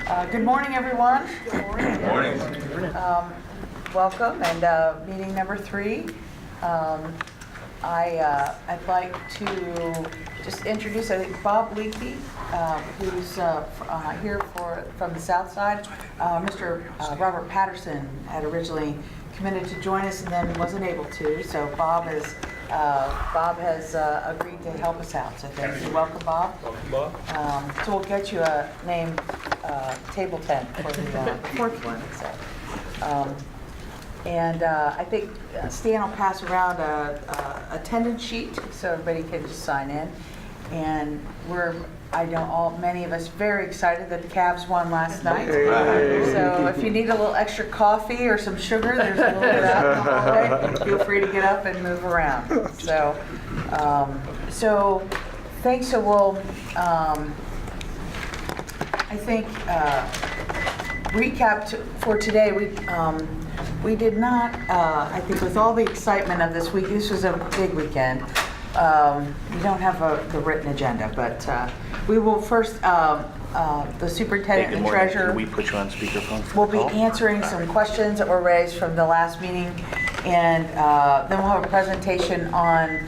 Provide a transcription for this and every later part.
Good morning, everyone. Good morning. Welcome, and meeting number 3. I'd like to just introduce, I think, Bob Leakey, who's here from the South Side. Mr. Robert Patterson had originally committed to join us and then wasn't able to, so Bob has agreed to help us out. So thank you. Welcome, Bob. Welcome, Bob. So we'll get you a name table tent for the fourth one. So, I think Stan will pass around a attendance sheet so everybody can just sign in. And many of us very excited that the Cavs won last night. So if you need a little extra coffee or some sugar, there's a little bit out in the hallway. Feel free to get up and move around. So thanks. So we'll, I think, recap for today. We did not, I think with all the excitement of this week, this was a big weekend. We don't have the written agenda, but we will first, the superintendent and treasurer. Can we put you on speakerphone? We'll be answering some questions that were raised from the last meeting, and then we'll have a presentation on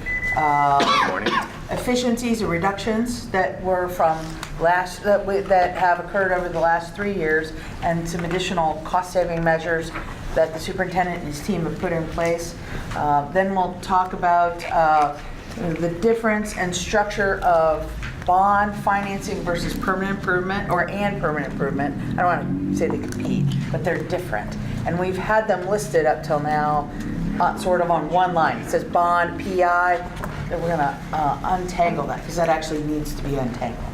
efficiencies and reductions that were from that have occurred over the last 3 years, and some additional cost-saving measures that the superintendent and his team have put in place. Then we'll talk about the difference and structure of bond financing versus permanent improvement and permanent improvement. I don't want to say they compete, but they're different. And we've had them listed up till now sort of on one line. It says bond, PI. We're going to untangle that because that actually needs to be untangled.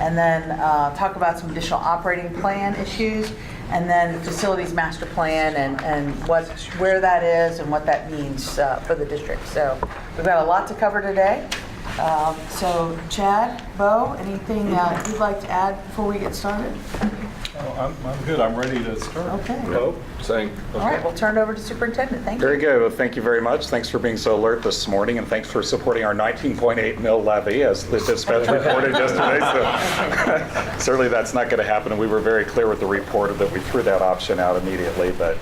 And then talk about some additional operating plan issues, and then facilities master plan and where that is and what that means for the district. So we've got a lot to cover today. So Chad, Bo, anything you'd like to add before we get started? Oh, I'm good. I'm ready to start. Okay. Bo, saying. All right, we'll turn it over to Superintendent. Thank you. Very good. Well, thank you very much. Thanks for being so alert this morning, and thanks for supporting our 19.8 mil levy, as the dispatch reported yesterday. So certainly that's not going to happen, and we were very clear with the reporter that we threw that option out immediately, but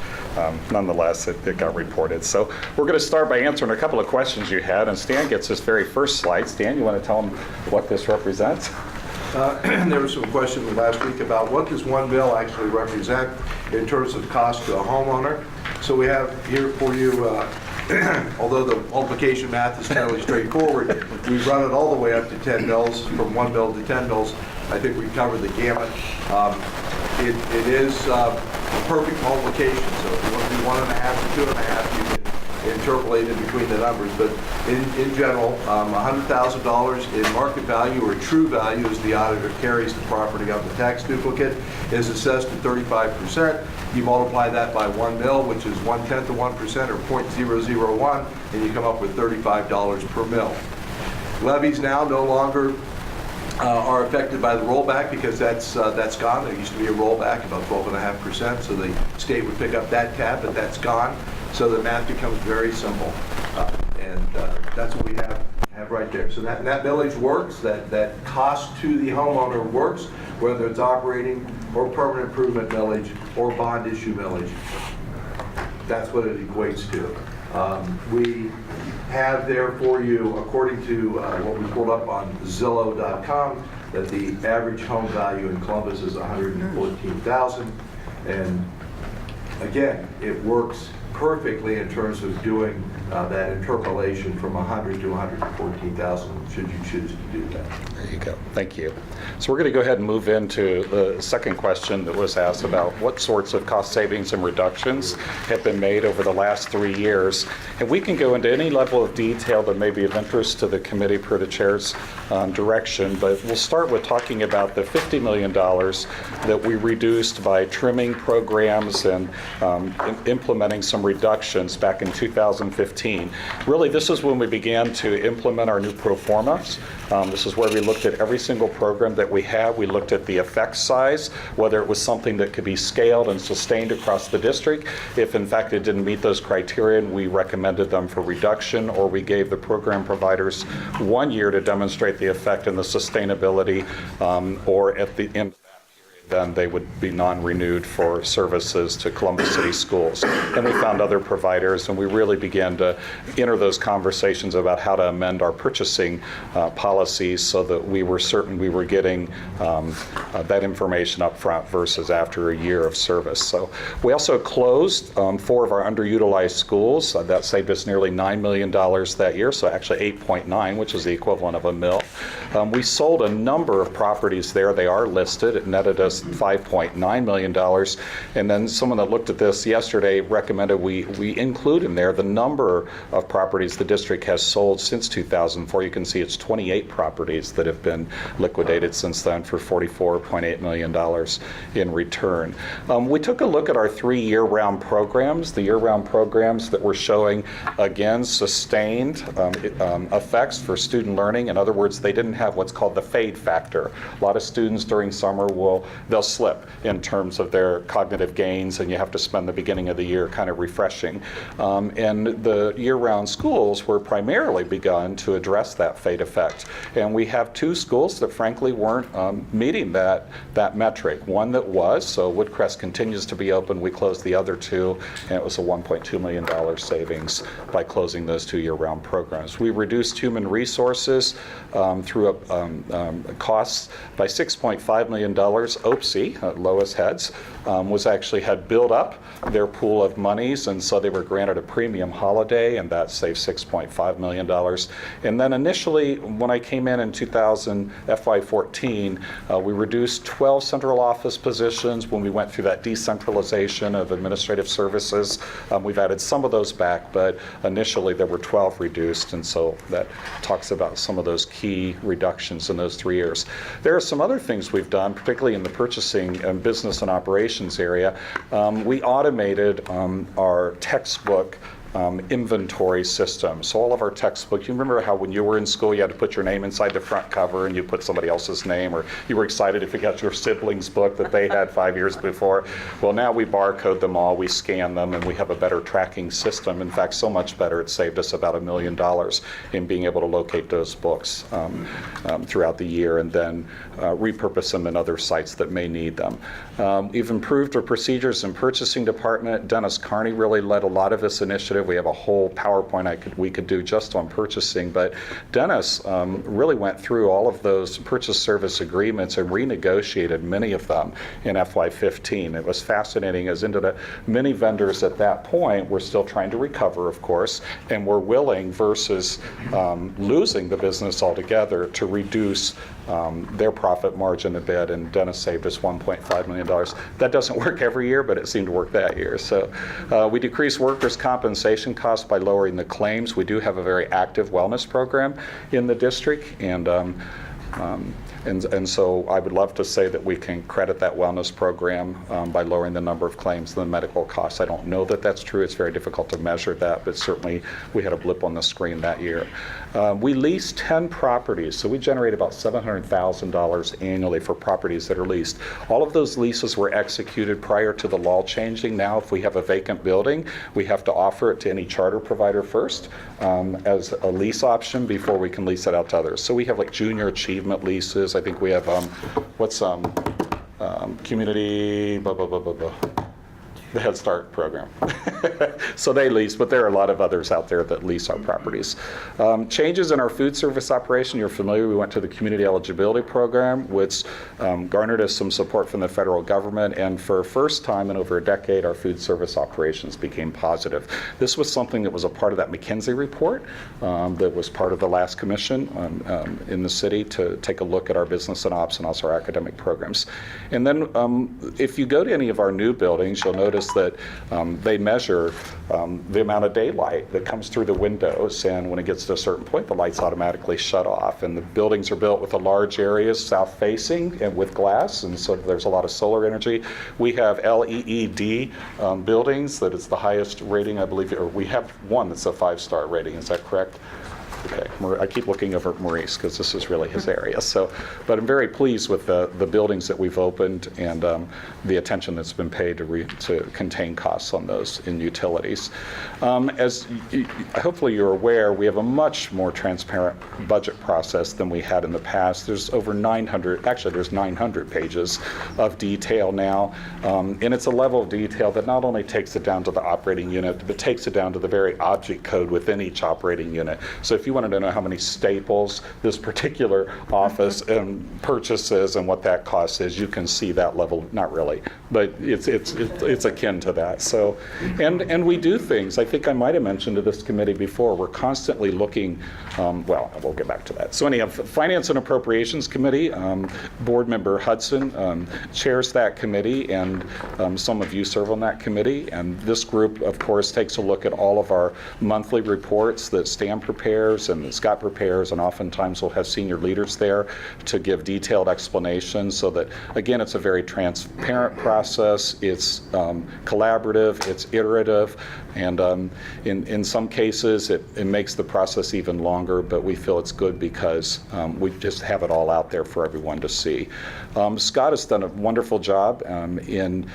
nonetheless, it got reported. So we're going to start by answering a couple of questions you had, and Stan gets his very first slide. Stan, you want to tell them what this represents? There were some questions last week about what does one bill actually represent in terms of cost to a homeowner. So we have here for you, although the multiplication math is fairly straightforward, we run it all the way up to 10 mils, from 1 mil to 10 mils. I think we covered the gamut. It is a perfect multiplication, so if you want to do 1.5 to 2.5, you can interpolate in between the numbers, but in general, $100,000 in market value or true value as the auditor carries the property of the tax duplicate is assessed at 35%. You multiply that by 1 mil, which is 1/10 of 1% or 0.001, and you come up with $35 per mil. Levies now no longer are affected by the rollback because that's gone. There used to be a rollback about 12.5%, so the state would pick up that tab, but that's gone. So the math becomes very simple, and that's what we have right there. So that millage works. That cost to the homeowner works, whether it's operating or permanent improvement millage or bond issue millage. That's what it equates to. We have there for you, according to what we pulled up on Zillow.com, that the average home value in Columbus is $114,000, and again, it works perfectly in terms of doing that interpolation from 100 to 114,000, should you choose to do that. There you go. Thank you. So we're going to go ahead and move into the second question that was asked about what sorts of cost savings and reductions have been made over the last 3 years. And we can go into any level of detail that may be of interest to the committee per the chair's direction, but we'll start with talking about the $50 million that we reduced by trimming programs and implementing some reductions back in 2015. Really, this is when we began to implement our new pro formas. This is where we looked at every single program that we have. We looked at the effect size, whether it was something that could be scaled and sustained across the district. If in fact it didn't meet those criteria, we recommended them for reduction, or we gave the program providers 1 year to demonstrate the effect and the sustainability, or at the end of that period, then they would be non-renewed for services to Columbus City Schools. And we found other providers, and we really began to enter those conversations about how to amend our purchasing policies so that we were certain we were getting that information up front versus after a year of service. So we also closed 4 of our underutilized schools. That saved us nearly $9 million that year, so actually 8.9, which is the equivalent of a mill. We sold a number of properties there. They are listed. It netted us $5.9 million. And then someone that looked at this yesterday recommended we include in there the number of properties the district has sold since 2004. You can see it's 28 properties that have been liquidated since then for $44.8 million in return. We took a look at our 3 year-round programs, the year-round programs that were showing, again, sustained effects for student learning. In other words, they didn't have what's called the fade factor. A lot of students during summer they'll slip in terms of their cognitive gains, and you have to spend the beginning of the year kind of refreshing. And the year-round schools were primarily begun to address that fade effect. And we have 2 schools that frankly weren't meeting that metric. One that was, so Woodcrest continues to be open. We closed the other 2, and it was a $1.2 million savings by closing those 2 year-round programs. We reduced human resources through costs by $6.5 million. OPSI, Lois Heads, had built up their pool of monies, and so they were granted a premium holiday, and that saved $6.5 million. And then initially, when I came in FY14, we reduced 12 central office positions when we went through that decentralization of administrative services. We've added some of those back, but initially there were 12 reduced, and so that talks about some of those key reductions in those 3 years. There are some other things we've done, particularly in the purchasing and business and operations area. We automated our textbook inventory system. So all of our textbooks, you remember how when you were in school you had to put your name inside the front cover and you put somebody else's name, or you were excited if you got your sibling's book that they had 5 years before. Well, now we barcode them all, we scan them, and we have a better tracking system. In fact, so much better, it saved us about $1 million in being able to locate those books throughout the year and then repurpose them in other sites that may need them. We've improved our procedures in purchasing department. Dennis Carney really led a lot of this initiative. We have a whole PowerPoint we could do just on purchasing, but Dennis really went through all of those purchase service agreements and renegotiated many of them in FY15. It was fascinating, as many vendors at that point were still trying to recover, of course, and were willing, versus losing the business altogether, to reduce their profit margin a bit, and Dennis saved us $1.5 million. That doesn't work every year, but it seemed to work that year. So we decreased workers' compensation costs by lowering the claims. We do have a very active wellness program in the district, and so I would love to say that we can credit that wellness program by lowering the number of claims and the medical costs. I don't know that that's true. It's very difficult to measure that, but certainly we had a blip on the screen that year. We leased 10 properties, so we generate about $700,000 annually for properties that are leased. All of those leases were executed prior to the law changing. Now, if we have a vacant building, we have to offer it to any charter provider first as a lease option before we can lease it out to others. So we have like junior achievement leases. I think we have community, blah, blah, blah, blah, blah. The Head Start program. So they lease, but there are a lot of others out there that lease our properties. Changes in our food service operation, you're familiar, we went to the community eligibility program, which garnered us some support from the federal government, and for the first time in over a decade, our food service operations became positive. This was something that was a part of that McKinsey report that was part of the last commission in the city to take a look at our business and ops and also our academic programs. And then if you go to any of our new buildings, you'll notice that they measure the amount of daylight that comes through the windows, and when it gets to a certain point, the lights automatically shut off. And the buildings are built with the large areas south-facing and with glass, and so there's a lot of solar energy. We have LEED buildings that is the highest rating, I believe, or we have one that's a 5-star rating. Is that correct? Okay, I keep looking over at Maurice because this is really his area. So, but I'm very pleased with the buildings that we've opened and the attention that's been paid to contain costs on those in utilities. As hopefully you're aware, we have a much more transparent budget process than we had in the past. There's over 900, actually there's 900 pages of detail now, and it's a level of detail that not only takes it down to the operating unit, but takes it down to the very object code within each operating unit. So if you wanted to know how many staples this particular office purchases and what that cost is, you can see that level. Not really, but it's akin to that. So, and we do things. I think I might have mentioned to this committee before. We're constantly looking. Well, we'll get back to that. So anyhow, Finance and Appropriations Committee, Board Member Hudson chairs that committee, and some of you serve on that committee. And this group, of course, takes a look at all of our monthly reports that Stan prepares and that Scott prepares, and oftentimes we'll have senior leaders there to give detailed explanations so that, again, it's a very transparent process, it's collaborative, it's iterative, and in some cases it makes the process even longer, but we feel it's good because we just have it all out there for everyone to see. Scott has done a wonderful job in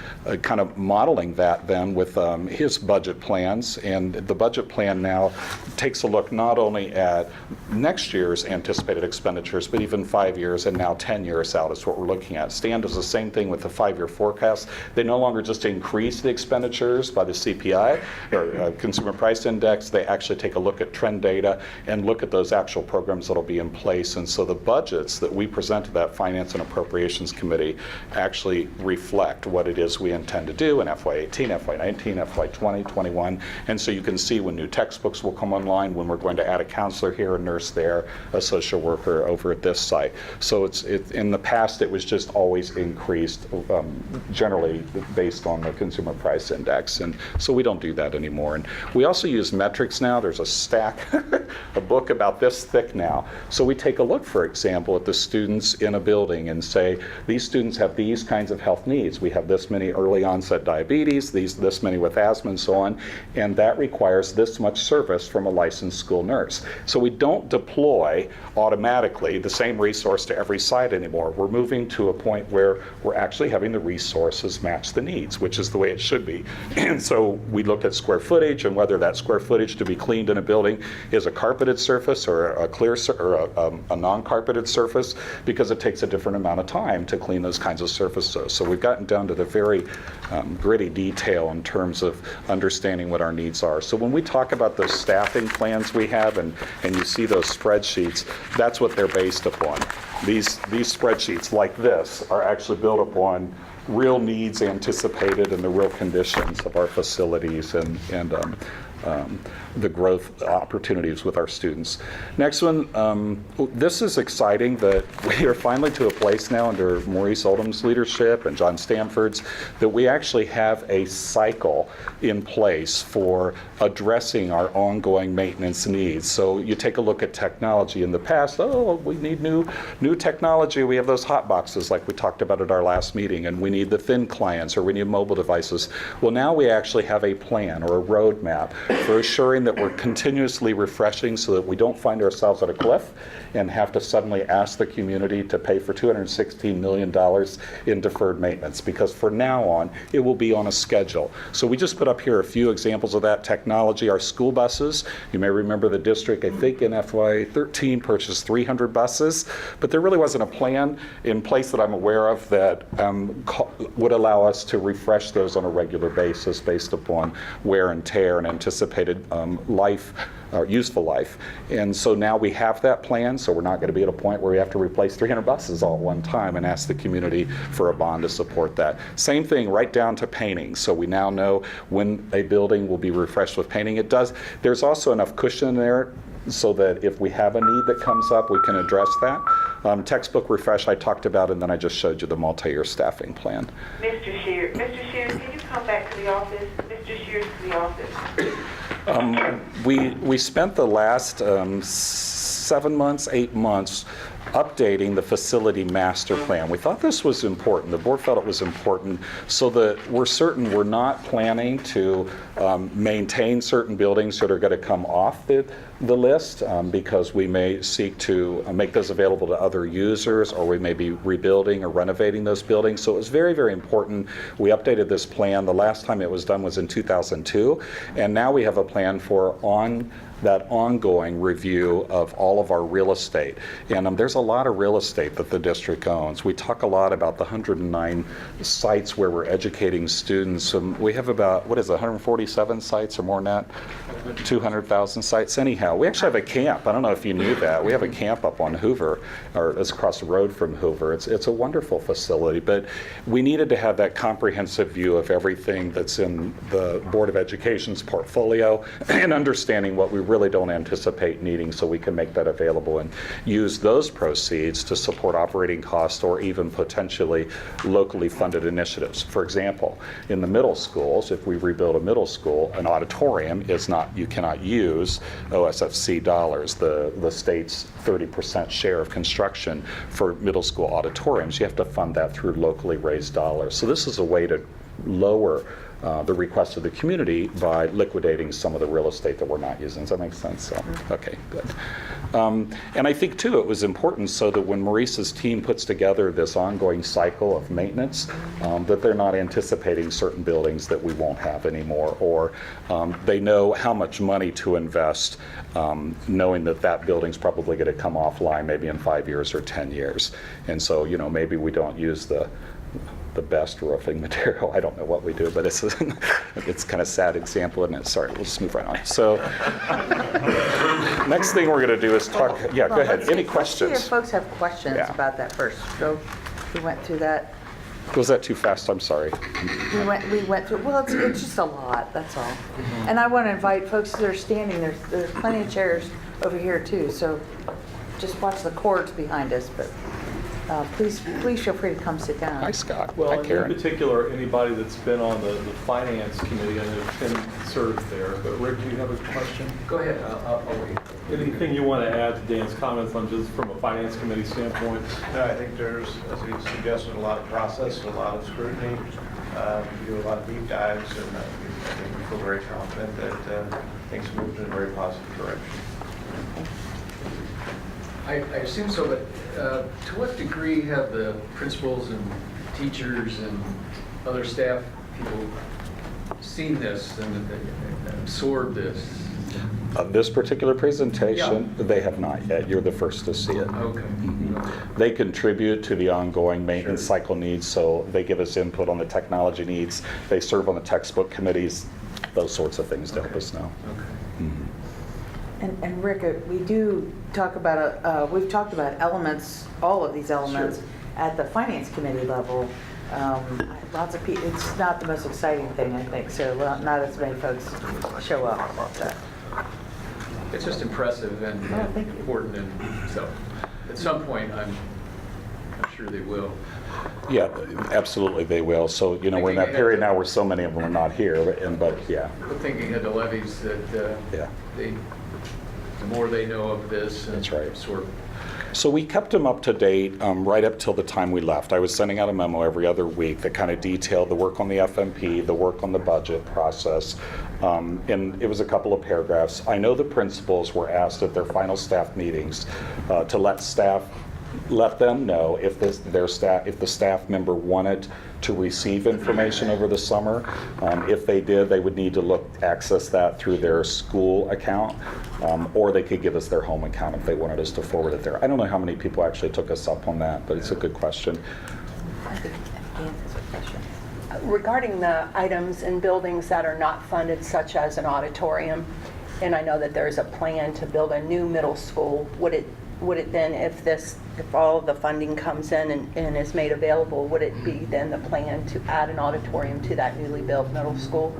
kind of modeling that then with his budget plans, and the budget plan now takes a look not only at next year's anticipated expenditures, but even 5 years and now 10 years out is what we're looking at. Stan does the same thing with the 5-year forecast. They no longer just increase the expenditures by the CPI or Consumer Price Index. They actually take a look at trend data and look at those actual programs that'll be in place. And so the budgets that we present to that Finance and Appropriations Committee actually reflect what it is we intend to do in FY18, FY19, FY20, 21. And so you can see when new textbooks will come online, when we're going to add a counselor here, a nurse there, a social worker over at this site. So it's in the past it was just always increased generally based on the Consumer Price Index, and so we don't do that anymore. And we also use metrics now. There's a stack, a book about this thick now. So we take a look, for example, at the students in a building and say, these students have these kinds of health needs. We have this many early onset diabetes, this many with asthma and so on, and that requires this much service from a licensed school nurse. So we don't deploy automatically the same resource to every site anymore. We're moving to a point where we're actually having the resources match the needs, which is the way it should be. And so we look at square footage and whether that square footage to be cleaned in a building is a carpeted surface or a clear or a non-carpeted surface, because it takes a different amount of time to clean those kinds of surfaces. So we've gotten down to the very gritty detail in terms of understanding what our needs are. So when we talk about those staffing plans we have, and you see those spreadsheets, that's what they're based upon. These spreadsheets like this are actually built upon real needs anticipated and the real conditions of our facilities and the growth opportunities with our students. Next one, this is exciting that we are finally to a place now under Maurice Oldham's leadership and John Stanford's that we actually have a cycle in place for addressing our ongoing maintenance needs. So you take a look at technology. In the past, we need new technology. We have those hot boxes like we talked about at our last meeting, and we need the thin clients or we need mobile devices. Well, now we actually have a plan or a roadmap for assuring that we're continuously refreshing so that we don't find ourselves at a cliff and have to suddenly ask the community to pay for $216 million in deferred maintenance, because from now on it will be on a schedule. So we just put up here a few examples of that technology. Our school buses, you may remember the district, I think in FY13 purchased 300 buses, but there really wasn't a plan in place that I'm aware of that would allow us to refresh those on a regular basis based upon wear and tear and anticipated life, or useful life. And so now we have that plan, so we're not going to be at a point where we have to replace 300 buses all at one time and ask the community for a bond to support that. Same thing right down to painting. So we now know when a building will be refreshed with painting. There's also enough cushion there so that if we have a need that comes up, we can address that. Textbook refresh I talked about, and then I just showed you the multi-year staffing plan. Mr. Shears, can you come back to the office? Mr. Shears, to the office. We spent the last 7 months, 8 months updating the facility master plan. We thought this was important. The board felt it was important so that we're certain we're not planning to maintain certain buildings that are going to come off the list because we may seek to make those available to other users, or we may be rebuilding or renovating those buildings. So it was very, very important. We updated this plan. The last time it was done was in 2002, and now we have a plan for that ongoing review of all of our real estate. And there's a lot of real estate that the district owns. We talk a lot about the 109 sites where we're educating students. We have about, 147 sites or more than that? 200,000 sites. Anyhow, we actually have a camp. I don't know if you knew that. We have a camp up on Hoover, or it's across the road from Hoover. It's a wonderful facility, but we needed to have that comprehensive view of everything that's in the Board of Education's portfolio and understanding what we really don't anticipate needing, so we can make that available and use those proceeds to support operating costs or even potentially locally funded initiatives. For example, in the middle schools, if we rebuild a middle school, an auditorium is not, you cannot use OSFC dollars, the state's 30% share of construction for middle school auditoriums. You have to fund that through locally raised dollars. So this is a way to lower the request of the community by liquidating some of the real estate that we're not using. Does that make sense? So, okay, good. And I think, too, it was important so that when Maurice's team puts together this ongoing cycle of maintenance, that they're not anticipating certain buildings that we won't have anymore, or they know how much money to invest, knowing that that building's probably going to come offline maybe in 5 years or 10 years. And so, maybe we don't use the best roofing material. I don't know what we do, but it's kind of sad example, isn't it? Sorry, we'll just move right on. So next thing we're going to do is talk. Yeah, go ahead. Any questions? Let's see if folks have questions Yeah. about that first. So we went through that. Was that too fast? I'm sorry. We went through. Well, it's just a lot. That's all. And I want to invite folks that are standing. There's plenty of chairs over here too. So just watch the cords behind us, but. Please feel free to come sit down. Hi, Scott. Well, Hi, in Karen. particular, anybody that's been on the finance committee, I know Tim served there, but Rick, do you have a question? Go ahead, I'll wait. Anything you want to add to Dan's comments on just from a finance committee standpoint? No, I think there's, as he suggested, a lot of process, a lot of scrutiny. We do a lot of deep dives, and I think we feel very confident that things moved in a very positive direction. I assume so, but to what degree have the principals and teachers and other staff people seen this and absorbed this? This particular presentation, they have not yet. You're the first to see it. Okay. They contribute to the ongoing maintenance cycle needs, so they give us input on the technology needs. They serve on the textbook committees, those sorts of things to help us know. Okay. And Rick, we do talk about, we've talked about elements, all of these elements, at the finance committee level. Lots of people, it's not the most exciting thing, I think, so not as many folks show up. So. It's just impressive and thank you. important, and so at some point, I'm sure they will. Yeah, absolutely they will. So, we're in that period now where so many of them are not here, but yeah. We're thinking of the levies that Yeah. the more they know of this. That's right. Sort of. So we kept them up to date right up till the time we left. I was sending out a memo every other week that kind of detailed the work on the FMP, the work on the budget process, and it was a couple of paragraphs. I know the principals were asked at their final staff meetings to let them know if the staff member wanted to receive information over the summer. If they did, they would need to access that through their school account, or they could give us their home account if they wanted us to forward it there. I don't know how many people actually took us up on that, but it's a good question. I think Dan has a question. Regarding the items and buildings that are not funded, such as an auditorium, and I know that there's a plan to build a new middle school, would it then, if all of the funding comes in and is made available, would it be then the plan to add an auditorium to that newly built middle school?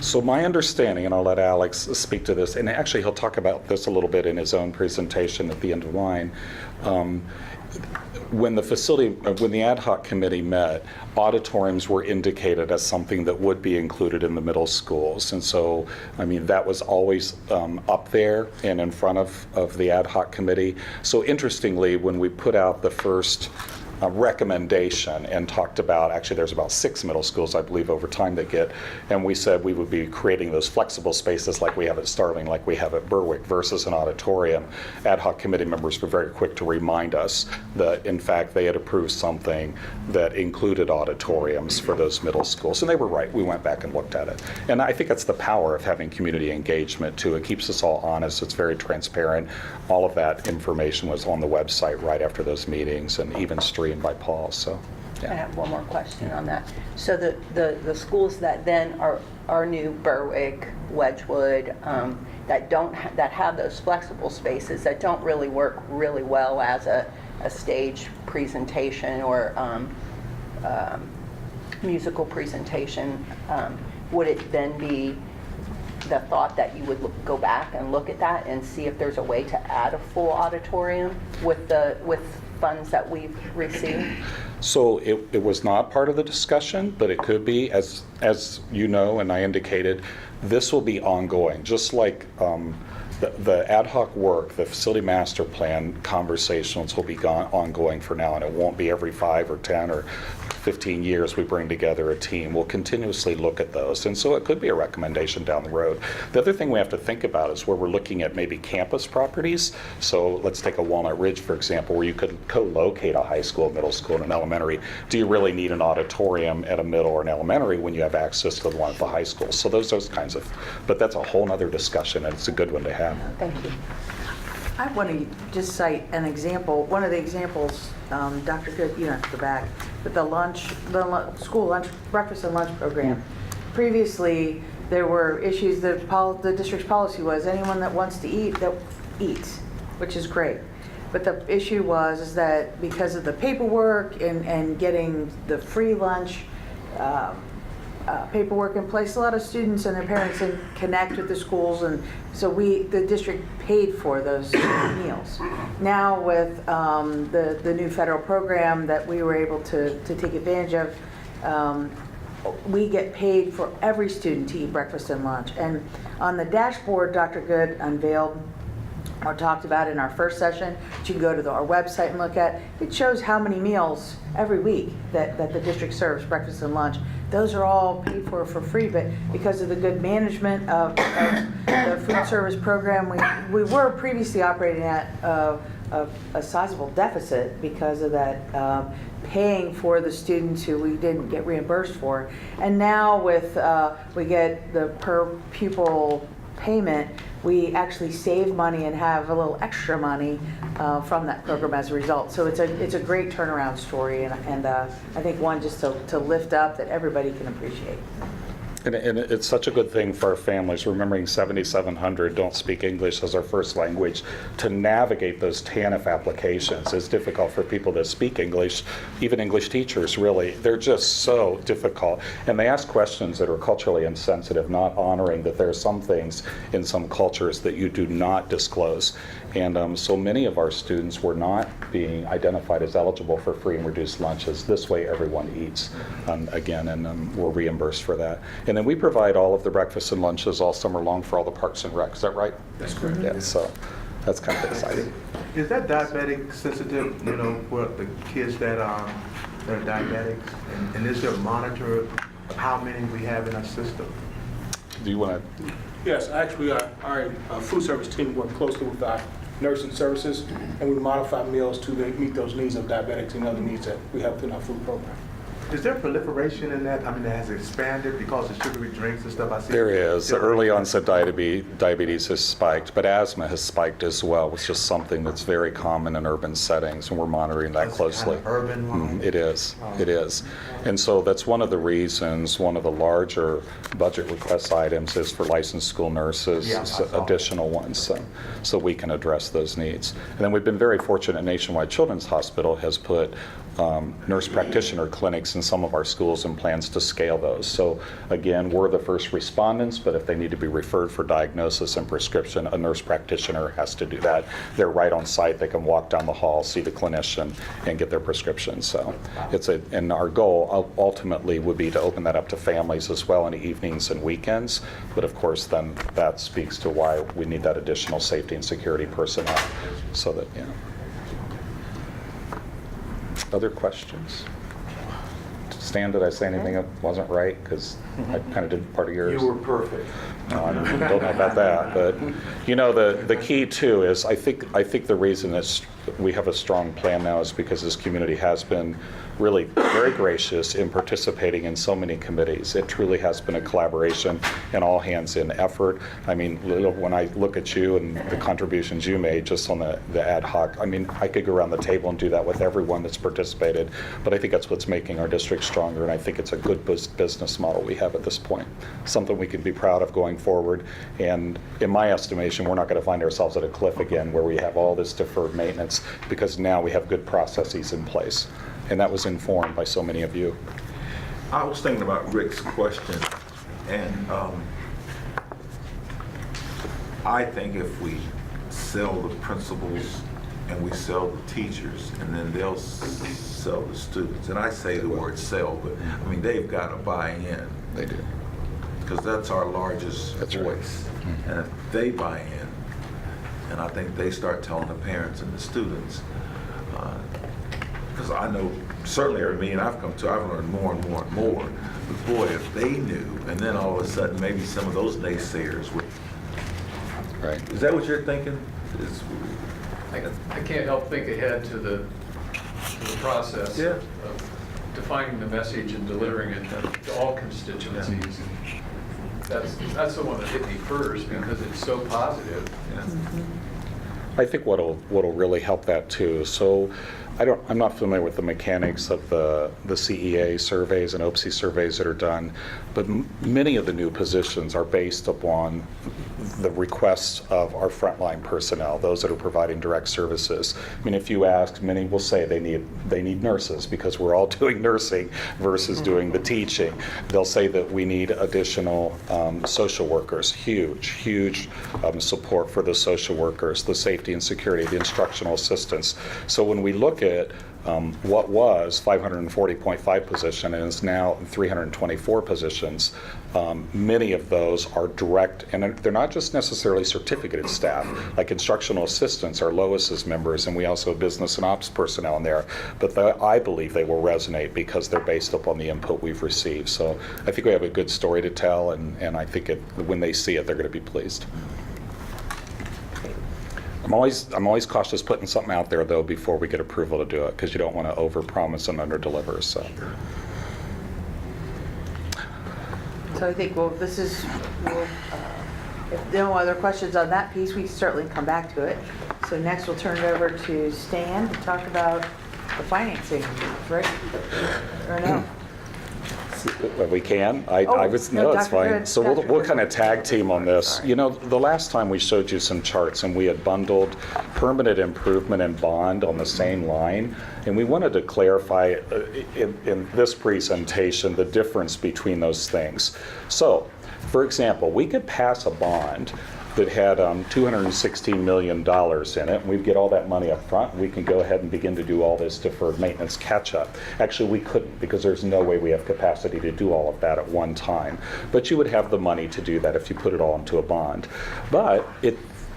So my understanding, and I'll let Alex speak to this, and actually he'll talk about this a little bit in his own presentation at the end of mine, when the ad hoc committee met, auditoriums were indicated as something that would be included in the middle schools. And so, I mean, that was always up there and in front of the ad hoc committee. So interestingly, when we put out the first recommendation and talked about, actually there's about 6 middle schools I believe over time that get, and we said we would be creating those flexible spaces like we have at Starling, like we have at Berwick versus an auditorium. Ad hoc committee members were very quick to remind us that in fact they had approved something that included auditoriums for those middle schools, and they were right. We went back and looked at it, and I think that's the power of having community engagement too. It keeps us all honest. It's very transparent. All of that information was on the website right after those meetings and even streamed by Paul. So, yeah. I have one more question on that. So the schools that then are new, Berwick, Wedgwood, that have those flexible spaces that don't really work really well as a stage presentation or musical presentation, would it then be the thought that you would go back and look at that and see if there's a way to add a full auditorium with funds that we've received? So it was not part of the discussion, but it could be, as you know, and I indicated, this will be ongoing, just like the ad hoc work, the facility master plan conversations will be ongoing for now, and it won't be every 5 or 10 or 15 years we bring together a team. We'll continuously look at those, and so it could be a recommendation down the road. The other thing we have to think about is where we're looking at maybe campus properties. So let's take a Walnut Ridge, for example, where you could co-locate a high school, middle school, and an elementary. Do you really need an auditorium at a middle or an elementary when you have access to the one at the high school? So those kinds of, but that's a whole other discussion, and it's a good one to have. Thank you. I want to just cite an example. One of the examples, Dr. Good, you don't have to go back, but the school lunch, breakfast and lunch program. Previously, there were issues. The district's policy was anyone that wants to eat, that eats, which is great. But the issue was that because of the paperwork and getting the free lunch paperwork in place, a lot of students and their parents didn't connect with the schools, and so the district paid for those meals. Now with the new federal program that we were able to take advantage of, we get paid for every student to eat breakfast and lunch. And on the dashboard Dr. Good unveiled or talked about in our first session, which you can go to our website and look at, it shows how many meals every week that the district serves, breakfast and lunch. Those are all paid for free, but because of the good management of the food service program, we were previously operating at a sizable deficit because of that paying for the students who we didn't get reimbursed for. And now with we get the per pupil payment, we actually save money and have a little extra money from that program as a result. So it's a great turnaround story, and I think one just to lift up that everybody can appreciate. And it's such a good thing for our families, remembering 7,700 don't speak English as our first language. To navigate those TANF applications is difficult for people that speak English, even English teachers, really. They're just so difficult. And they ask questions that are culturally insensitive, not honoring that there are some things in some cultures that you do not disclose. And so many of our students were not being identified as eligible for free and reduced lunches. This way everyone eats, again, and we're reimbursed for that. And then we provide all of the breakfasts and lunches all summer long for all the parks and rec. Is that right? That's correct. Yeah, so that's kind of exciting. Is that diabetic sensitive, for the kids that are diabetics? And is there a monitor of how many we have in our system? Do you want to? Yes, actually, our food service team work closely with our nursing services, and we modify meals to meet those needs of diabetics and other needs that we have within our food program. Is there proliferation in that? I mean, has it expanded because of sugary drinks and stuff? I see There is. Early onset diabetes has spiked, but asthma has spiked as well, which is something that's very common in urban settings, and we're monitoring that closely. Kind of urban. It is. It is. And so that's one of the reasons, one of the larger budget request items is for licensed school nurses, additional ones, so we can address those needs. And then we've been very fortunate. Nationwide Children's Hospital has put nurse practitioner clinics in some of our schools and plans to scale those. So again, we're the first respondents, but if they need to be referred for diagnosis and prescription, a nurse practitioner has to do that. They're right on site. They can walk down the hall, see the clinician, and get their prescription. So and our goal ultimately would be to open that up to families as well in the evenings and weekends. But of course, then that speaks to why we need that additional safety and security personnel. So that, Other questions? Stan, did I say anything that wasn't right? Because I kind of did part of yours. You were perfect. No, I don't know about that, but the key too is I think the reason is we have a strong plan now is because this community has been really very gracious in participating in so many committees. It truly has been a collaboration and all hands in effort. I mean, when I look at you and the contributions you made just on the ad hoc, I mean, I could go around the table and do that with everyone that's participated, but I think that's what's making our district stronger, and I think it's a good business model we have at this point. Something we can be proud of going forward, and in my estimation, we're not going to find ourselves at a cliff again where we have all this deferred maintenance, because now we have good processes in place. And that was informed by so many of you. I was thinking about Rick's question, and I think if we sell the principals and we sell the teachers, and then they'll sell the students, and I say the word sell, but I mean, they've got to buy in. They do. Because that's our largest voice. Right. And if they buy in, and I think they start telling the parents and the students, because I know certainly every meeting I've come to, I've learned more and more and more. But boy, if they knew, and then all of a sudden maybe some of those naysayers would. Right. Is that what you're thinking? I can't help think ahead to the process of defining the message and delivering it to all constituencies. That's the one that hit me first because it's so positive. I think what'll really help that too. So I'm not familiar with the mechanics of the CEA surveys and OPSI surveys that are done, but many of the new positions are based upon the requests of our frontline personnel, those that are providing direct services. I mean, if you ask, many will say they need nurses because we're all doing nursing versus doing the teaching. They'll say that we need additional social workers, huge support for the social workers, the safety and security, the instructional assistants. So when we look at what was 540.5 position and is now 324 positions, many of those are direct, and they're not just necessarily certificated staff, like instructional assistants are Lois's members, and we also have business and ops personnel in there, but I believe they will resonate because they're based upon the input we've received. So I think we have a good story to tell, and I think when they see it, they're going to be pleased. I'm always cautious putting something out there though before we get approval to do it, because you don't want to overpromise and underdeliver. So I think, if no other questions on that piece, we can certainly come back to it. So next we'll turn it over to Stan to talk about the financing, right? Or no? We can. It's fine. So we'll kind of tag team on this. You know, the last time we showed you some charts and we had bundled permanent improvement and bond on the same line, and we wanted to clarify in this presentation the difference between those things. So, for example, we could pass a bond that had $216 million in it, and we'd get all that money up front, and we can go ahead and begin to do all this deferred maintenance catch-up. Actually, we couldn't, because there's no way we have capacity to do all of that at one time. But you would have the money to do that if you put it all into a bond. But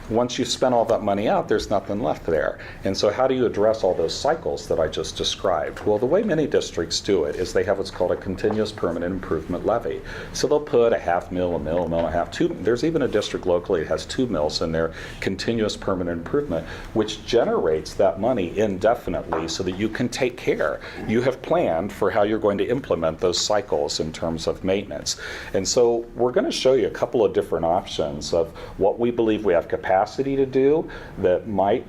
once you spend all that money out, there's nothing left there. And so how do you address all those cycles that I just described? Well, the way many districts do it is they have what's called a continuous permanent improvement levy. So they'll put $0.5 mil, $1 mil, $1.5 mil, $2 mil. There's even a district locally that has 2 mils in their continuous permanent improvement, which generates that money indefinitely so that you can take care. You have planned for how you're going to implement those cycles in terms of maintenance. And so we're going to show you a couple of different options of what we believe we have capacity to do that might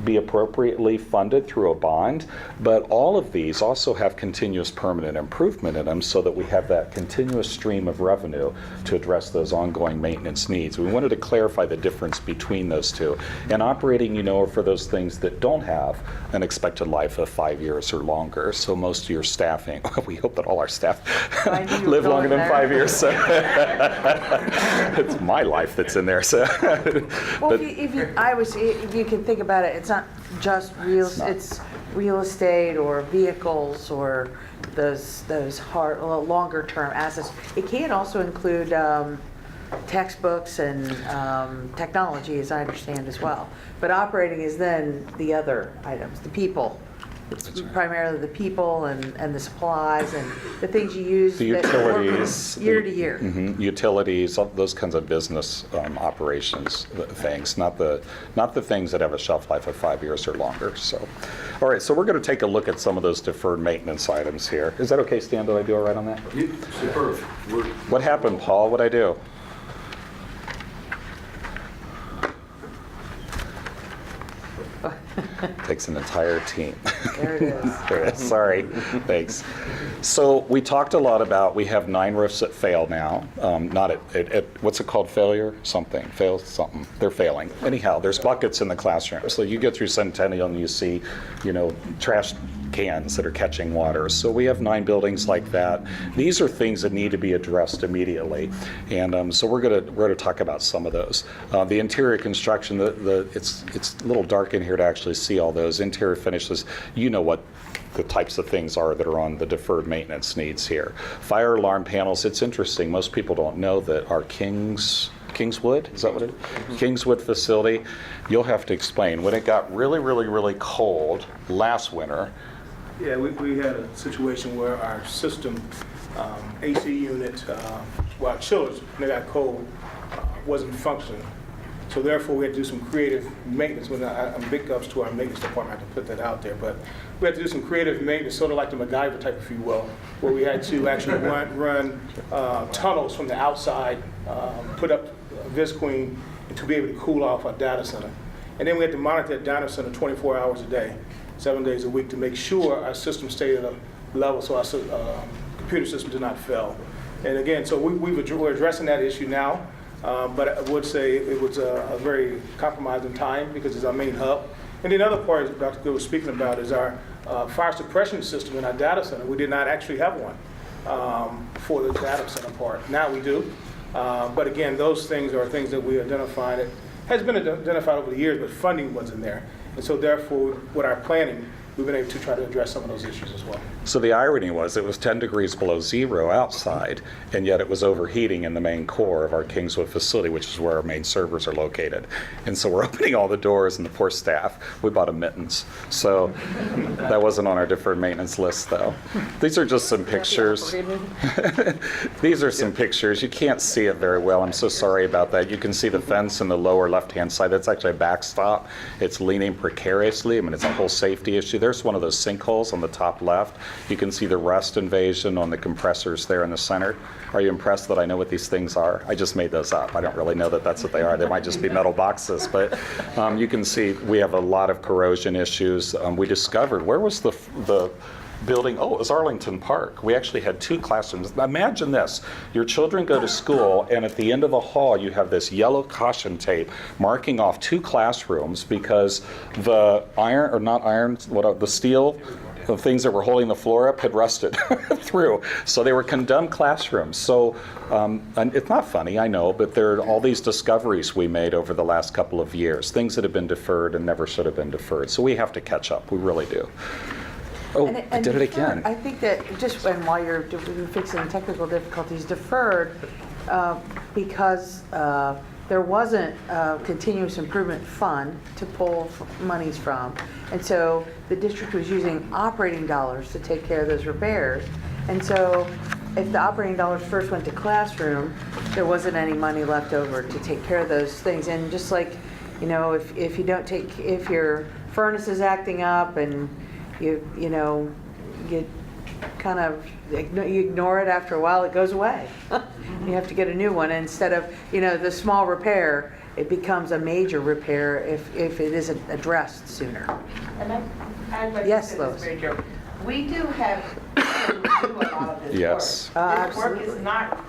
be appropriately funded through a bond, but all of these also have continuous permanent improvement in them so that we have that continuous stream of revenue to address those ongoing maintenance needs. We wanted to clarify the difference between those two. And operating, you know, are for those things that don't have an expected life of 5 years or longer. So most of your staffing, we hope that all our staff I knew you were live longer going than there. 5 years. So it's my life that's in there. So, Well, but if you can think about it, it's not just it's real estate or vehicles or those hard, longer term assets. It can also include textbooks and technology, as I understand as well. But operating is then the other items, the people. It's primarily the people and the supplies and the things you use. the that work utilities, year to year. Utilities, all those kinds of business operations things, not the things that have a shelf life of 5 years or longer. So, all right. So we're going to take a look at some of those deferred maintenance items here. Is that okay, Stan? Did I do all right on that? Superb. What happened, Paul? What'd I do? Takes an entire team. There it is. There it is. Sorry. Thanks. So we talked a lot about, we have 9 roofs that fail now. Not at what's it called? Failure? Something. Fails something. They're failing. Anyhow, there's buckets in the classroom. So you go through Centennial and you see, you know, trash cans that are catching water. So we have 9 buildings like that. These are things that need to be addressed immediately. And so we're gonna talk about some of those. The interior construction, it's a little dark in here to actually see all those interior finishes. You know what the types of things are that are on the deferred maintenance needs here. Fire alarm panels, it's interesting. Most people don't know that our Kingswood, is that what it is? Kingswood facility, you'll have to explain. When it got really, really, really cold last winter, Yeah, we had a situation where our system, AC unit, well, our chillers, when they got cold, wasn't functioning. So therefore, we had to do some creative maintenance. I'm big ups to our maintenance department, I have to put that out there. But we had to do some creative maintenance, sort of like the MacGyver type, if you will, where we had to actually run tunnels from the outside, put up visqueen to be able to cool off our data center. And then we had to monitor that data center 24 hours a day, 7 days a week, to make sure our system stayed at a level so our computer system did not fail. And again, so we're addressing that issue now. But I would say it was a very compromising time because it's our main hub. And the other part, as Dr. Gill was speaking about, is our fire suppression system in our data center. We did not actually have one for the data center part. Now we do. But again, those things are things that we identified. It has been identified over the years, but funding wasn't there. And so therefore, with our planning, we've been able to try to address some of those issues as well. so the irony was it was 10 degrees below zero outside, and yet it was overheating in the main core of our Kingswood facility, which is where our main servers are located. And so we're opening all the doors, and the poor staff, we bought them mittens. So that wasn't on our deferred maintenance list, though. These are just some pictures. These are some pictures. You can't see it very well. I'm so sorry about that. You can see the fence in the lower left-hand side. That's actually a backstop. It's leaning precariously. I mean, it's a whole safety issue. There's one of those sinkholes on the top left. You can see the rust invasion on the compressors there in the center. Are you impressed that I know what these things are? I just made those up. I don't really know that that's what they are. They might just be metal boxes. But you can see we have a lot of corrosion issues. We discovered, where was the building? Oh, it was Arlington Park. We actually had 2 classrooms. Imagine this. Your children go to school, and at the end of the hall, you have this yellow caution tape marking off 2 classrooms because the iron, or not iron, the steel, the things that were holding the floor up had rusted through. So they were condemned classrooms. So and it's not funny, I know, but there are all these discoveries we made over the last couple of years, things that have been deferred and never should have been deferred. So we have to catch up. We really do. Oh, I did it again. I think that just while you're fixing technical difficulties, deferred because there wasn't a continuous improvement fund to pull monies from. And so the district was using operating dollars to take care of those repairs. And so if the operating dollars first went to classroom, there wasn't any money left over to take care of those things. And just like, you know, if your furnace is acting up and you kind of you ignore it, after a while it goes away. You have to get a new one instead of, the small repair it becomes a major repair if it isn't addressed sooner. And I'd like Yes, to say this, Lois. Mary Jo. We do have people who do a lot of this work. Yes. This work Absolutely. is not,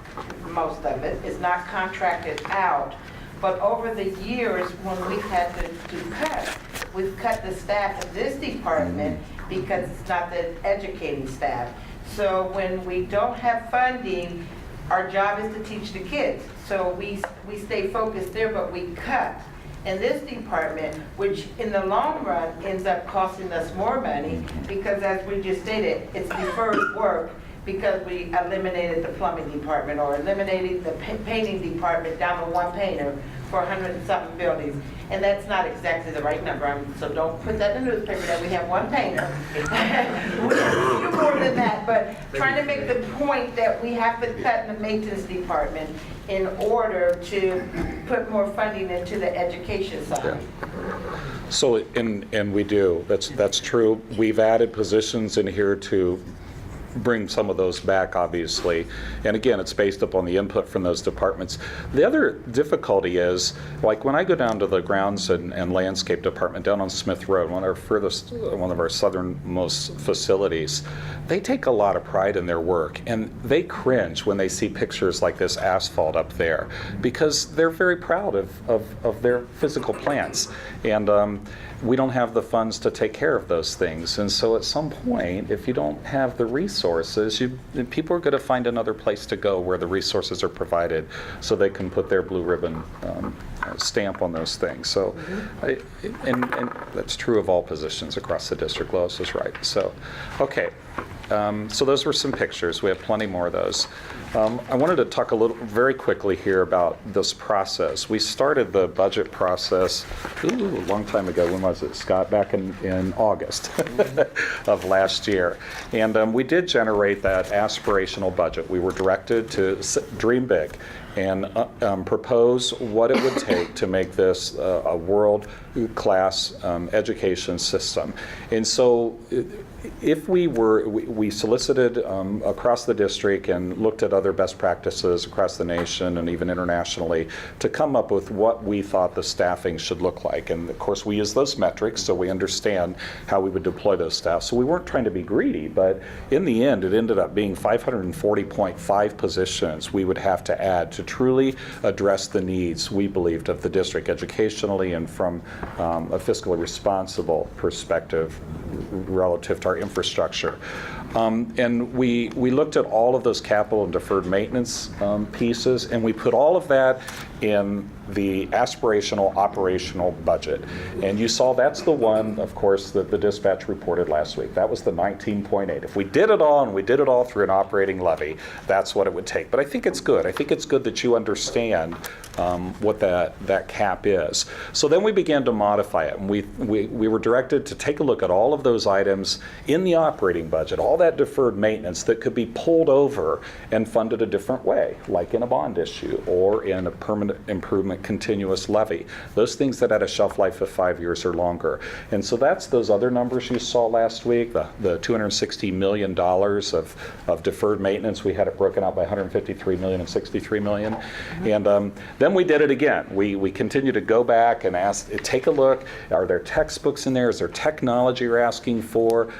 most of it, is not contracted out. But over the years, when we've had to do cuts, we've cut the staff of this department because it's not the educating staff. So when we don't have funding, our job is to teach the kids. So we stay focused there, but we cut in this department, which in the long run ends up costing us more money because, as we just stated, it's deferred work because we eliminated the plumbing department or eliminated the painting department down to one painter for 100 and something buildings. And that's not exactly the right number, so don't put that in the newspaper that we have one painter. We do more than that, but trying to make the point that we have to cut in the maintenance department in order to put more funding into the education side. So, and we do, that's true. We've added positions in here to bring some of those back, obviously. And again, it's based upon the input from those departments. The other difficulty is, like when I go down to the grounds and landscape department down on Smith Road, one of our southernmost facilities, they take a lot of pride in their work, and they cringe when they see pictures like this asphalt up there, because they're very proud of their physical plants. And we don't have the funds to take care of those things. And so at some point, if you don't have the resources, people are going to find another place to go where the resources are provided so they can put their blue ribbon stamp on those things. So, and that's true of all positions across the district. Lois is right. So, okay. So those were some pictures. We have plenty more of those. I wanted to talk very quickly here about this process. We started the budget process a long time ago. When was it, Scott? Back in August of last year. And we did generate that aspirational budget. We were directed to dream big and propose what it would take to make this a world-class education system. And so if we solicited across the district and looked at other best practices across the nation and even internationally to come up with what we thought the staffing should look like. And of course we use those metrics so we understand how we would deploy those staff. So we weren't trying to be greedy, but in the end it ended up being 540.5 positions we would have to add to truly address the needs we believed of the district educationally and from a fiscally responsible perspective relative to our infrastructure. And we looked at all of those capital and deferred maintenance pieces, and we put all of that in the aspirational operational budget. And you saw that's the one, of course, that the dispatch reported last week. That was the 19.8. If we did it all, and we did it all through an operating levy, that's what it would take. But I think it's good. I think it's good that you understand what that cap is. So then we began to modify it, and we were directed to take a look at all of those items in the operating budget, all that deferred maintenance that could be pulled over and funded a different way, like in a bond issue or in a permanent improvement continuous levy, those things that had a shelf life of 5 years or longer. And so that's those other numbers you saw last week, the $260 million of deferred maintenance. We had it broken out by 153 million and 63 million. And then we did it again. We continue to go back and take a look. Are there textbooks in there? Is there technology you're asking for?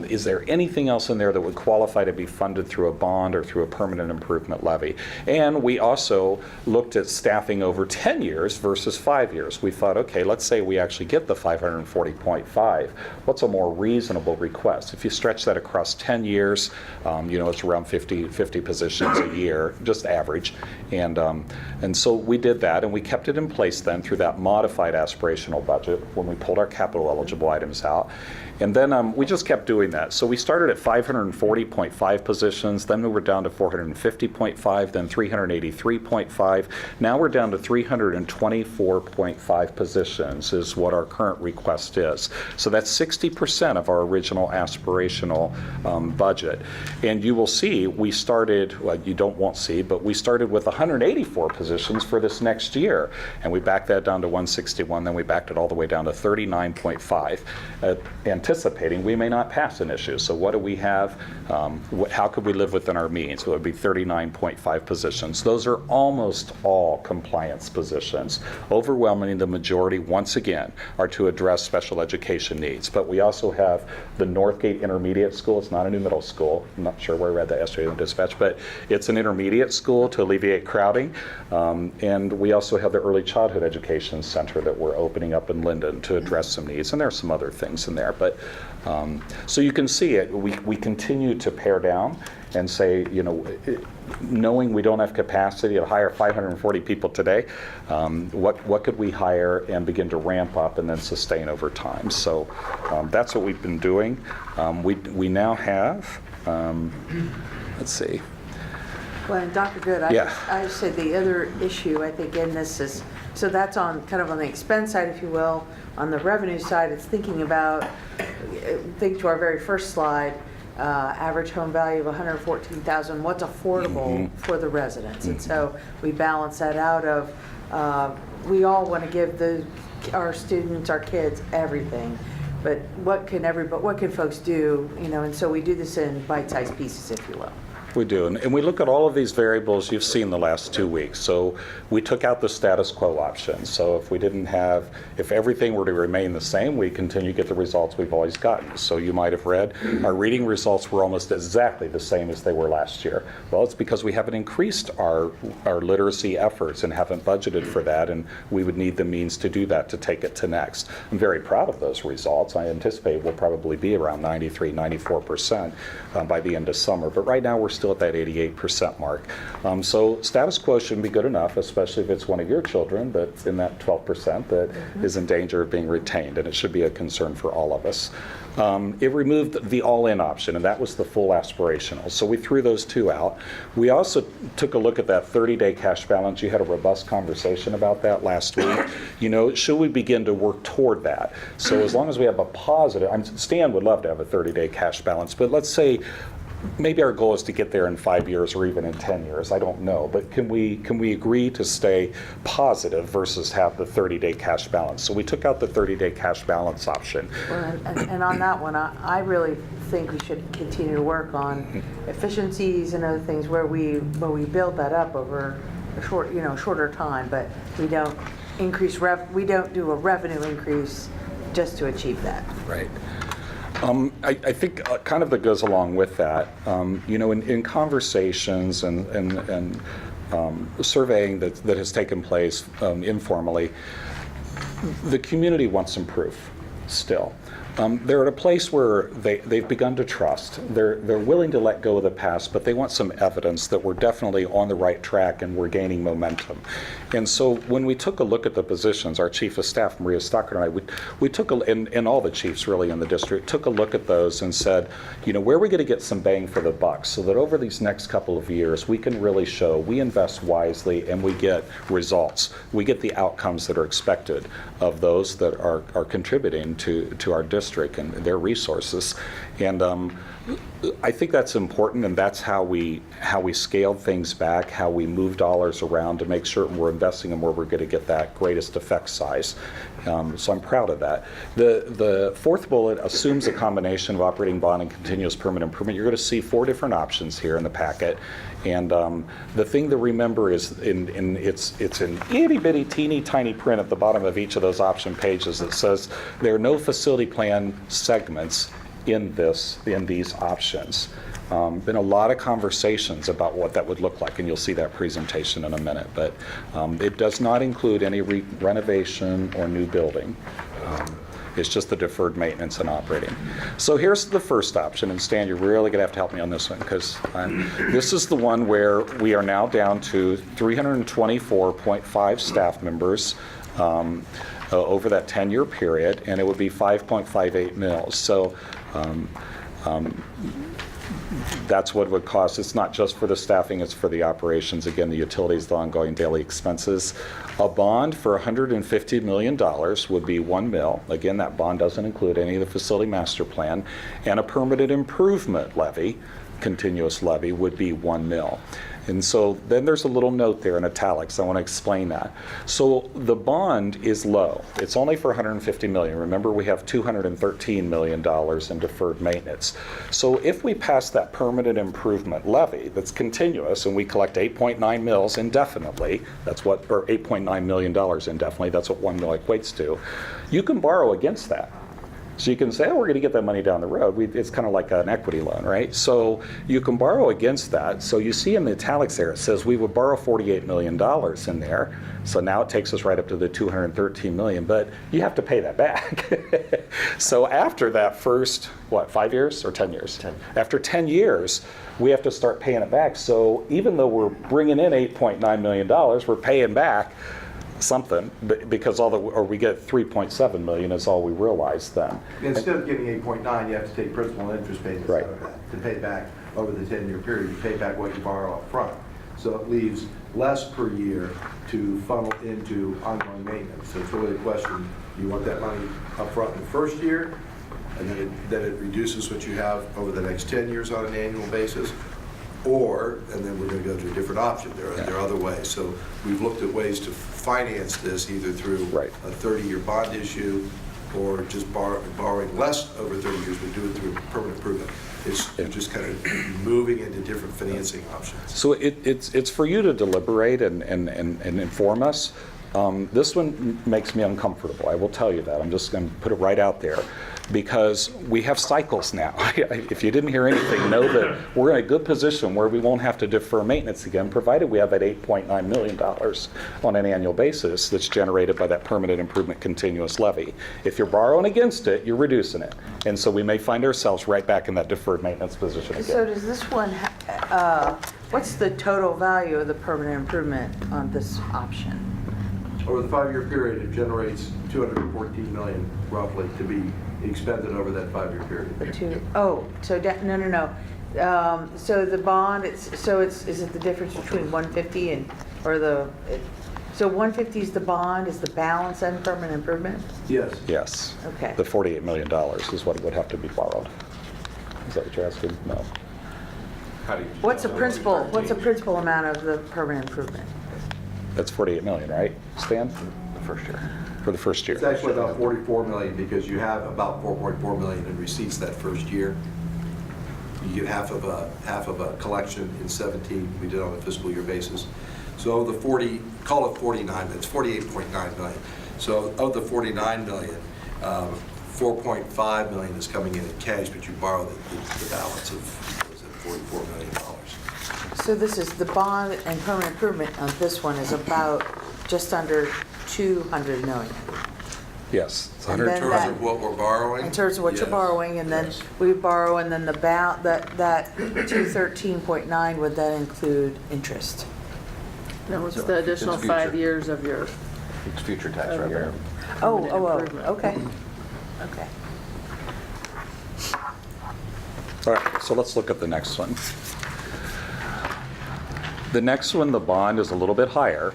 Is there anything else in there that would qualify to be funded through a bond or through a permanent improvement levy? And we also looked at staffing over 10 years versus 5 years. We thought, okay, let's say we actually get the 540.5. What's a more reasonable request? If you stretch that across 10 years, it's around 50 positions a year, just average. And so we did that, and we kept it in place then through that modified aspirational budget when we pulled our capital eligible items out. And then we just kept doing that. So we started at 540.5 positions, then we were down to 450.5, then 383.5. Now we're down to 324.5 positions is what our current request is. So that's 60% of our original aspirational budget. And you will see we started, well, you won't see, but we started with 184 positions for this next year. And we backed that down to 161, then we backed it all the way down to 39.5. And anticipating we may not pass an issue. So what do we have? How could we live within our means? So it would be 39.5 positions. Those are almost all compliance positions. Overwhelmingly, the majority, once again, are to address special education needs. But we also have the Northgate Intermediate School. It's not a new middle school. I'm not sure where I read that yesterday in the dispatch, but it's an intermediate school to alleviate crowding. And we also have the Early Childhood Education Center that we're opening up in Linden to address some needs. And there are some other things in there. But so you can see it. We continue to pare down and say, knowing we don't have capacity to hire 540 people today, what could we hire and begin to ramp up and then sustain over time? So that's what we've been doing. We now have, let's see. Well, and Dr. Good, Yeah. I said the other issue, I think, in this is, so that's on kind of on the expense side, if you will. On the revenue side, it's thinking about, think to our very first slide, average home value of $114,000. What's affordable for the residents? And so we balance that out of, we all want to give our students, our kids, everything. But what can folks do? And so we do this in bite-sized pieces, if you will. We do, and we look at all of these variables you've seen the last 2 weeks. So we took out the status quo option. So if everything were to remain the same, we continue to get the results we've always gotten. So you might have read our reading results were almost exactly the same as they were last year. Well, it's because we haven't increased our literacy efforts and haven't budgeted for that, and we would need the means to do that to take it to next. I'm very proud of those results. I anticipate we'll probably be around 93, 94% by the end of summer. But right now we're still at that 88% mark. So status quo shouldn't be good enough, especially if it's one of your children that's in that 12% that is in danger of being retained, and it should be a concern for all of us. It removed the all-in option, and that was the full aspirational. So we threw those two out. We also took a look at that 30-day cash balance. You had a robust conversation about that last week. Should we begin to work toward that? So as long as we have a positive, Stan would love to have a 30-day cash balance, but let's say maybe our goal is to get there in 5 years or even in 10 years. I don't know. But can we agree to stay positive versus have the 30-day cash balance? So we took out the 30-day cash balance option. Well, and on that one, I really think we should continue to work on efficiencies and other things where we build that up over a shorter time, but we don't we don't do a revenue increase just to achieve that. Right. I think kind of that goes along with that. In conversations and surveying that has taken place informally, the community wants some proof still. They're at a place where they've begun to trust. They're willing to let go of the past, but they want some evidence that we're definitely on the right track and we're gaining momentum. And so when we took a look at the positions, our chief of staff, Maria Stocker, and I, we took and all the chiefs really in the district, took a look at those and said, where are we going to get some bang for the buck so that over these next couple of years we can really show we invest wisely and we get results. We get the outcomes that are expected of those that are contributing to our district and their resources. And I think that's important, and that's how we scaled things back, how we move dollars around to make certain we're investing in where we're going to get that greatest effect size. So I'm proud of that. The fourth bullet assumes a combination of operating bond and continuous permanent improvement. You're going to see 4 different options here in the packet. And the thing to remember is it's an itty bitty teeny tiny print at the bottom of each of those option pages that says there are no facility plan segments in these options. Been a lot of conversations about what that would look like, and you'll see that presentation in a minute. But it does not include any renovation or new building. It's just the deferred maintenance and operating. So here's the first option, and Stan, you're really going to have to help me on this one, because this is the one where we are now down to 324.5 staff members over that 10-year period, and it would be 5.58 mils. So that's what it would cost. It's not just for the staffing, it's for the operations. Again, the utilities, the ongoing daily expenses. A bond for $150 million would be 1 mil. Again, that bond doesn't include any of the facility master plan. And a permanent improvement levy continuous levy would be 1 mil. And so then there's a little note there in italics. I want to explain that. So the bond is low. It's only for $150 million. Remember, we have $213 million in deferred maintenance. So if we pass that permanent improvement levy that's continuous and we collect 8.9 mils indefinitely, that's what, or $8.9 million indefinitely, that's what 1 mil equates to, you can borrow against that. So you can say, oh, we're going to get that money down the road. It's kind of like an equity loan, right? So you can borrow against that. So you see in the italics there, it says we would borrow $48 million in there. So now it takes us right up to the $213 million, but you have to pay that back. So after that first, 5 years or 10 years? 10. After 10 years, we have to start paying it back. So even though we're bringing in $8.9 million, we're paying back something, because we get 3.7 million is all we realize then. Instead of getting 8.9, you have to take principal and interest payments Right. out of that to pay back over the 10-year period. You pay back what you borrow up front. So it leaves less per year to funnel into ongoing maintenance. So it's really a question, you want that money up front in the first year, and then it reduces what you have over the next 10 years on an annual basis, and then we're going to go to a different option. There are other ways. So we've looked at ways to finance this either through Right. a 30-year bond issue or just borrowing less over 30 years, but do it through permanent improvement. You're just kind of moving into different financing options. So it's for you to deliberate and inform us. This one makes me uncomfortable, I will tell you that. I'm just going to put it right out there, because we have cycles now. If you didn't hear anything, know that we're in a good position where we won't have to defer maintenance again, provided we have that $8.9 million on an annual basis that's generated by that permanent improvement continuous levy. If you're borrowing against it, you're reducing it. And so we may find ourselves right back in that deferred maintenance position again. So does this one, what's the total value of the permanent improvement on this option? Over the 5-year period, it generates $214 million roughly to be expended over that 5-year period. No. So the bond, is it the difference between 150 and, so 150 is the bond, is the balance and permanent improvement? Yes. Yes. Okay. The $48 million is what would have to be borrowed. Is that what you're asking? No. What's the principal amount of the permanent improvement? That's $48 million, right, Stan? The first year. For the first year. It's actually about $44 million because you have about $4.4 million in receipts that first year. You get half of a collection in 17. We did on a fiscal year basis. So of the 40, call it 49, it's $48.9 million. So of the $49 million, $4.5 million is coming in cash, but you borrow the balance of $44 million. So this is the bond and permanent improvement on this one is about just under 200 million. Yes. It's And 100. then In terms of what we're borrowing? In terms of what you're Yes. borrowing, and then Yes. we borrow, and then that 213.9, would that include interest? No, it's the additional 5 years of your, It's future tax of your revenue. improvement. Okay. All right, so let's look at the next one. The next one, the bond is a little bit higher.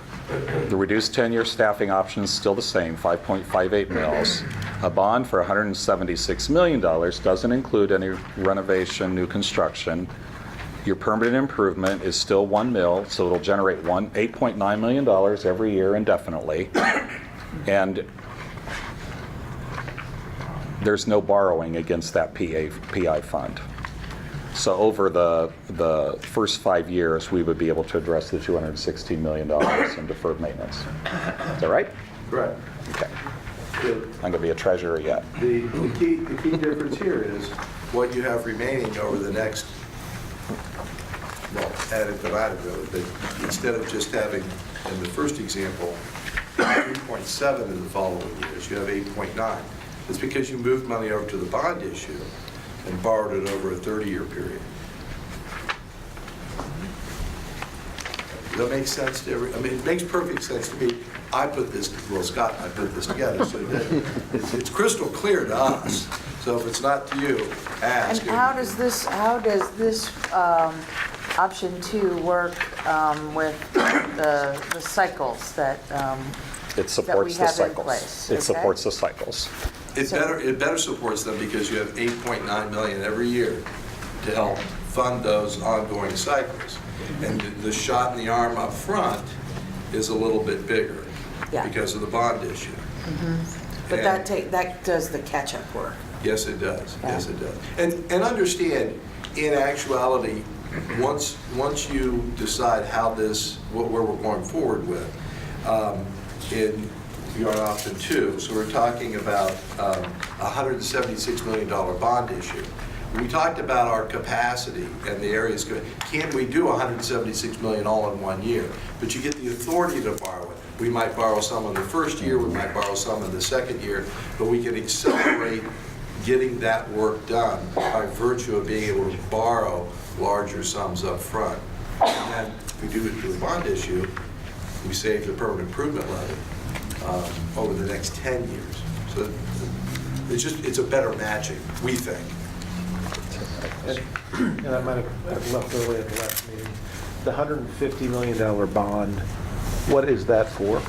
The reduced 10-year staffing option is still the same, 5.58 mils. A bond for $176 million doesn't include any renovation, new construction. Your permanent improvement is still 1 mil, so it'll generate $8.9 million every year indefinitely. And there's no borrowing against that PI fund. So over the first 5 years, we would be able to address the $216 million in deferred maintenance. Is that right? Correct. Okay. The- I'm going to be a treasurer yet. The key difference here is what you have remaining over the next, added divided really, but instead of just having, in the first example, 3.7 in the following years, you have 8.9. It's because you moved money over to the bond issue and borrowed it over a 30-year period. Does that make sense to everyone? It makes perfect sense to me. Scott and I put this together, so it's crystal clear to us. So if it's not to you, ask. And how does this option 2 work with the cycles that It supports the have in cycles. place, It okay? supports the cycles. It better supports them because you have 8.9 million every year to help fund those ongoing cycles. And the shot in the arm up front is a little bit bigger Yeah. because of the bond issue. But And- that does the catch-up work. Yes, it does. Yeah. Yes, it does. And understand, in actuality, once you decide how where we're going forward with, you're on option 2, so we're talking about a $176 million bond issue. We talked about our capacity and the areas. Can we do $176 million all in 1 year? But you get the authority to borrow it. We might borrow some in the first year, we might borrow some in the second year, but we can accelerate getting that work done by virtue of being able to borrow larger sums up front. And then if we do it through a bond issue, we save the permanent improvement levy over the next 10 years. So it's a better matching, we think. And I might have left early at the last meeting. The $150 million bond, what is that for?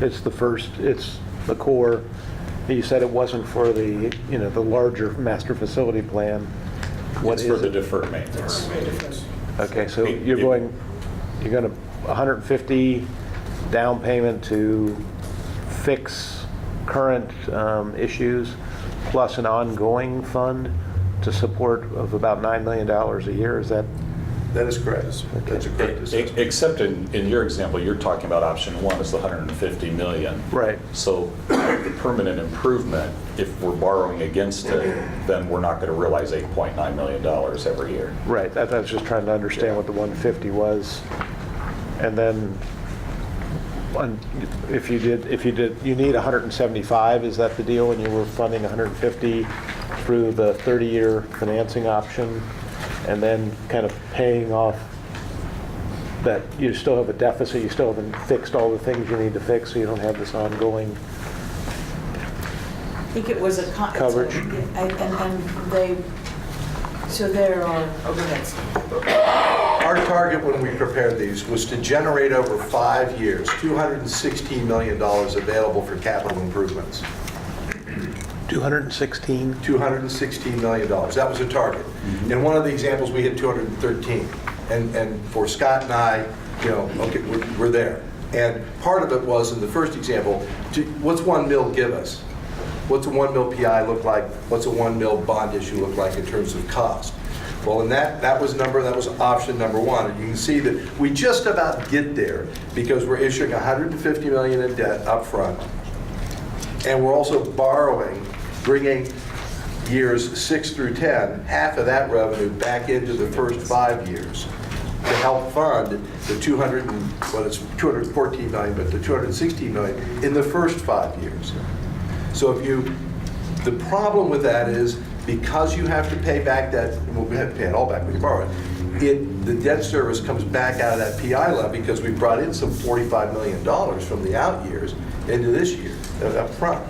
It's the core. You said it wasn't for the larger master facility plan. What It's is for the it? deferred maintenance. Okay, so you're going to 150 down payment to fix current issues, plus an ongoing fund to support of about $9 million a year. Is that? That is correct. That's a correct assessment. Except in your example, you're talking about option 1 is the $150 million. Right. So the permanent improvement, if we're borrowing against it, then we're not going to realize $8.9 million every year. Right. I was just trying to understand what the 150 was. And then if you need 175, is that the deal when you were funding 150 through the 30-year financing option and then kind of paying off that you still have a deficit, you still haven't fixed all the things you need to fix, so you don't have this ongoing I think it was coverage? So there are overheads. Our target when we prepared these was to generate over 5 years, $216 million available for capital improvements. 216? $216 million. That was a target. In one of the examples, we hit 213. And for Scott and I, okay, we're there. And part of it was, in the first example, what's 1 mil give us? What's a 1 mil PI look like? What's a 1 mil bond issue look like in terms of cost? Well, and that was option number 1. And you can see that we just about get there because we're issuing $150 million in debt up front. And we're also borrowing, bringing years 6 through 10, half of that revenue back into the first 5 years to help fund the it's $214 million, but the $216 million in the first 5 years. So the problem with that is because you have to pay back that, well, we have to pay it all back when you borrow it, the debt service comes back out of that PI levy because we brought in some $45 million from the out years into this year up front.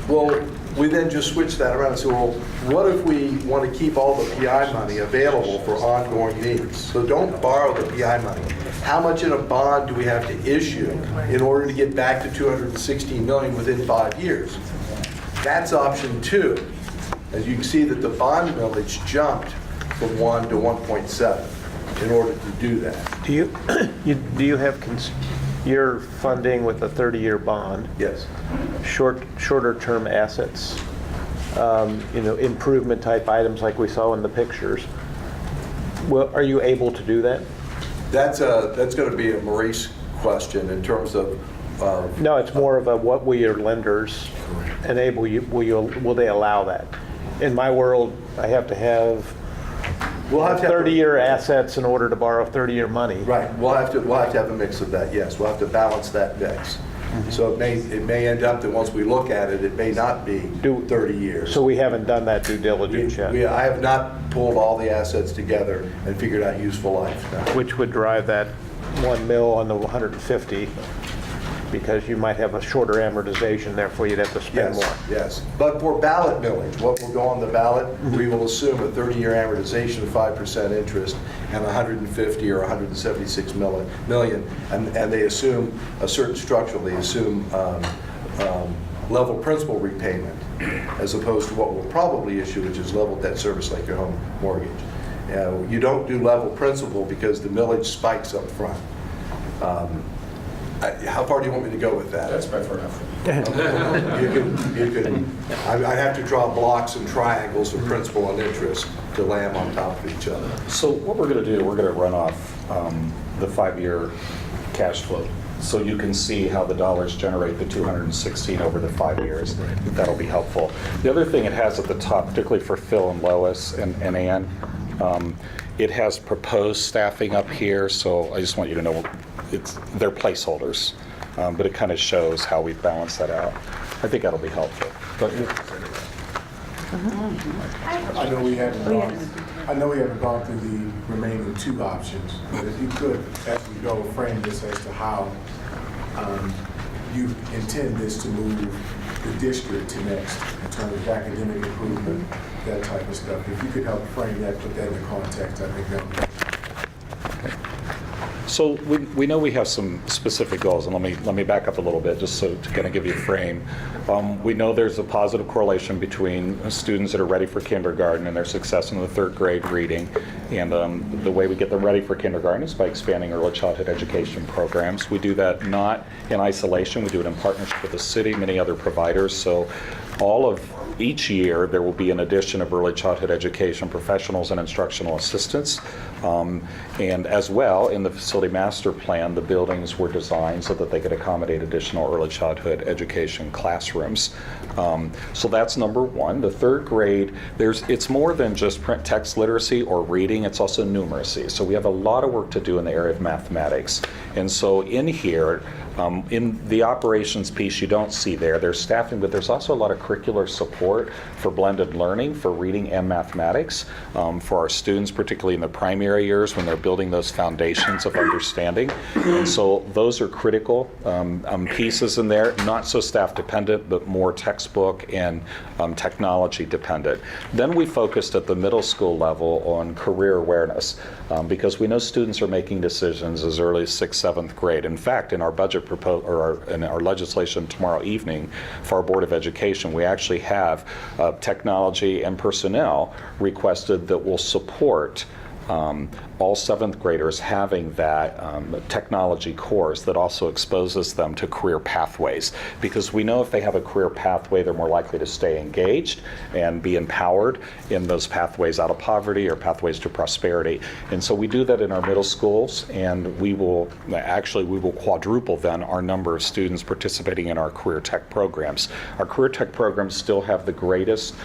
Well, we then just switch that around and say, well, what if we want to keep all the PI money available for ongoing needs? So don't borrow the PI money. How much in a bond do we have to issue in order to get back to $216 million within 5 years? That's option 2. As you can see that the bond millage jumped from 1 to 1.7 in order to do that. Do you have your funding with a 30-year bond? Yes. Shorter term assets, improvement type items like we saw in the pictures. Well, are you able to do that? That's going to be a Maurice question in terms of. No, it's more of a what will your lenders enable you? Will they allow that? In my world, I have to have 30-year assets in order to borrow 30-year money. Right. We'll have to have a mix of that. Yes, we'll have to balance that mix. So it may end up that once we look at it, it may not be 30 years. So we haven't done that due diligence yet. I have not pulled all the assets together and figured out useful life. No. Which would drive that 1 mil on the 150, because you might have a shorter amortization, therefore you'd have to spend more. Yes. But for ballot millage, what will go on the ballot, we will assume a 30-year amortization of 5% interest and 150 or 176 million. And they assume a certain structural. They assume level principal repayment, as opposed to what we'll probably issue, which is level debt service like your home mortgage. You don't do level principal because the millage spikes up front. How far do you want me to go with that? That's by far enough. I'd have to draw blocks and triangles of principal and interest to lay them on top of each other. So what we're going to do, we're going to run off the 5-year cash flow. So you can see how the dollars generate the 216 over the 5 years. I think that'll be helpful. The other thing it has at the top, particularly for Phil and Lois and Ann, it has proposed staffing up here. So I just want you to know they're placeholders, but it kind of shows how we balance that out. I think that'll be helpful. But, I know we haven't gone through the remaining 2 options, but if you could, as we go, frame this as to how you intend this to move the district to next in terms of academic improvement, that type of stuff. If you could help frame that, put that in context, I think that would be. So we know we have some specific goals, and let me back up a little bit just so to kind of give you a frame. We know there's a positive correlation between students that are ready for kindergarten and their success in the 3rd grade reading, and the way we get them ready for kindergarten is by expanding early childhood education programs. We do that not in isolation, we do it in partnership with the city, many other providers. So each year there will be an addition of early childhood education professionals and instructional assistants. And as well, in the facility master plan, the buildings were designed so that they could accommodate additional early childhood education classrooms. So that's number one. The 3rd grade, it's more than just print text literacy or reading, it's also numeracy. So we have a lot of work to do in the area of mathematics. And so in here, in the operations piece, you don't see there's staffing, but there's also a lot of curricular support for blended learning for reading and mathematics for our students, particularly in the primary years when they're building those foundations of understanding. And so those are critical pieces in there, not so staff dependent, but more textbook and technology dependent. Then we focused at the middle school level on career awareness because we know students are making decisions as early as 6th, 7th grade. In fact, in our budget in our legislation tomorrow evening for our Board of Education, we actually have technology and personnel requested that will support all 7th graders having that technology course that also exposes them to career pathways. Because we know if they have a career pathway, they're more likely to stay engaged and be empowered in those pathways out of poverty or pathways to prosperity. And so we do that in our middle schools, and we will quadruple then our number of students participating in our career tech programs. Our career tech programs still have the greatest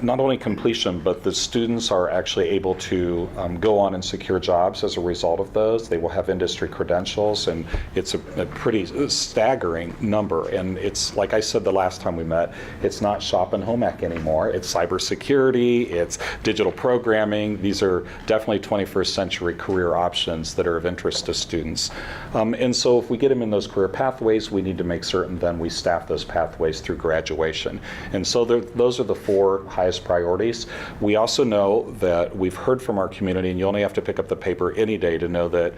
not only completion, but the students are actually able to go on and secure jobs as a result of those. They will have industry credentials, and it's a pretty staggering number. And it's, like I said the last time we met, it's not shop and home ec anymore. It's cybersecurity, it's digital programming. These are definitely 21st century career options that are of interest to students. And so if we get them in those career pathways, we need to make certain then we staff those pathways through graduation. And so those are the 4 highest priorities. We also know that we've heard from our community, and you only have to pick up the paper any day to know that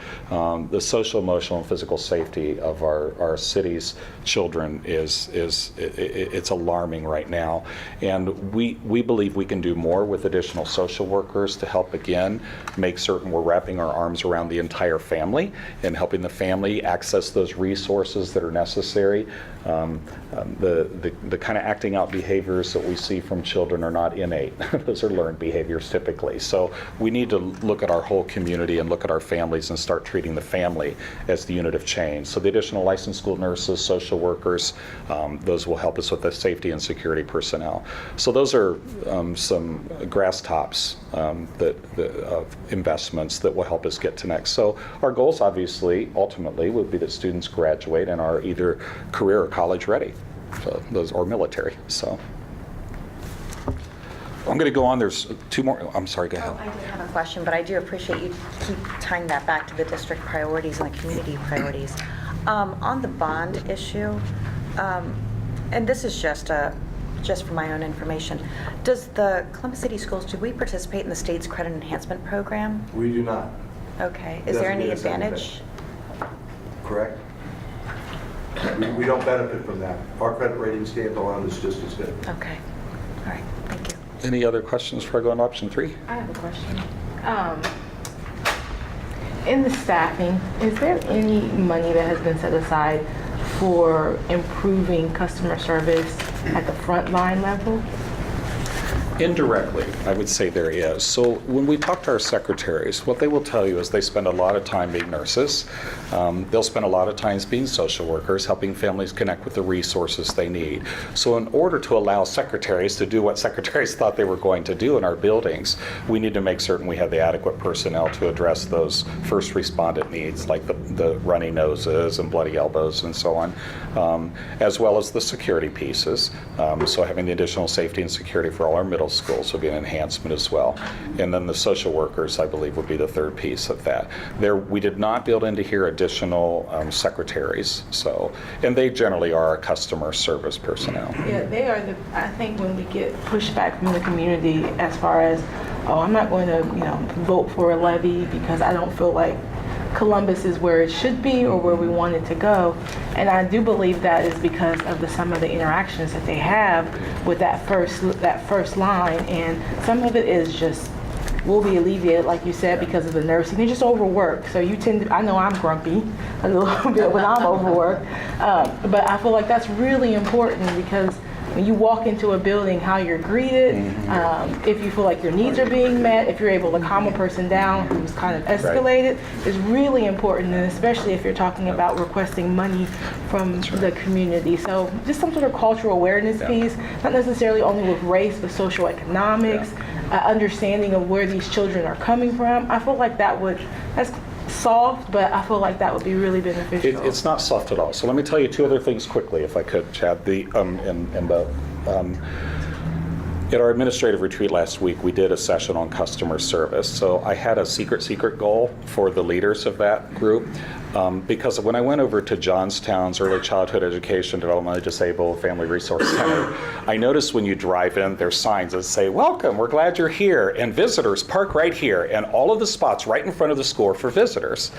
the social, emotional, and physical safety of our city's children it's alarming right now. And we believe we can do more with additional social workers to help, again, make certain we're wrapping our arms around the entire family and helping the family access those resources that are necessary. The kind of acting out behaviors that we see from children are not innate. Those are learned behaviors typically. So we need to look at our whole community and look at our families and start treating the family as the unit of change. So the additional licensed school nurses, social workers, those will help us with the safety and security personnel. So those are some grass tops of investments that will help us get to next. So our goals obviously ultimately would be that students graduate and are either career or college ready, so those or military. So I'm going to go on. There's 2 more. I'm sorry, go ahead. I did have a question, but I do appreciate you keep tying that back to the district priorities and the community priorities. On the bond issue, and this is just for my own information, does the Columbus City Schools, do we participate in the state's credit enhancement program? We do not. Okay. Is there any advantage? Correct? We don't benefit from that. Our credit rating standalone is just as good. Okay, all right, thank you. Any other questions before I go on to option 3? I have a question. In the staffing, is there any money that has been set aside for improving customer service at the frontline level? Indirectly, I would say there is. So when we talk to our secretaries, what they will tell you is they spend a lot of time being nurses. They'll spend a lot of time being social workers, helping families connect with the resources they need. So in order to allow secretaries to do what secretaries thought they were going to do in our buildings, we need to make certain we have the adequate personnel to address those first respondent needs, like the runny noses and bloody elbows and so on, as well as the security pieces. So having the additional safety and security for all our middle schools will be an enhancement as well. And then the social workers, I believe, would be the third piece of that. We did not build into here additional secretaries, and they generally are our customer service personnel. Yeah, they are I think when we get pushback from the community as far as, oh, I'm not going to, vote for a levy because I don't feel like Columbus is where it should be or where we want it to go. And I do believe that is because of some of the interactions that they have with that first line, and some of it is just will be alleviated, like you said, because of the nursing. They're just overworked. So you tend to, I know I'm grumpy a little bit when I'm overworked, but I feel like that's really important because when you walk into a building, how you're greeted, if you feel like your needs are being met, if you're able to calm a person down who's kind of escalated, is really important, and especially if you're talking about requesting money from the community. So just some sort of cultural awareness piece, not necessarily only with race, but social economics, understanding of where these children are coming from. I feel like that's soft, but I feel like that would be really beneficial. It's not soft at all. So let me tell you 2 other things quickly, if I could, Chad. At our administrative retreat last week, we did a session on customer service. So I had a secret goal for the leaders of that group. Because when I went over to Johnstown's Early Childhood Education, Developmentally Disabled Family Resource Center, I noticed when you drive in, there's signs that say, "Welcome, we're glad you're here, and visitors park right here," and all of the spots right in front of the school are for visitors.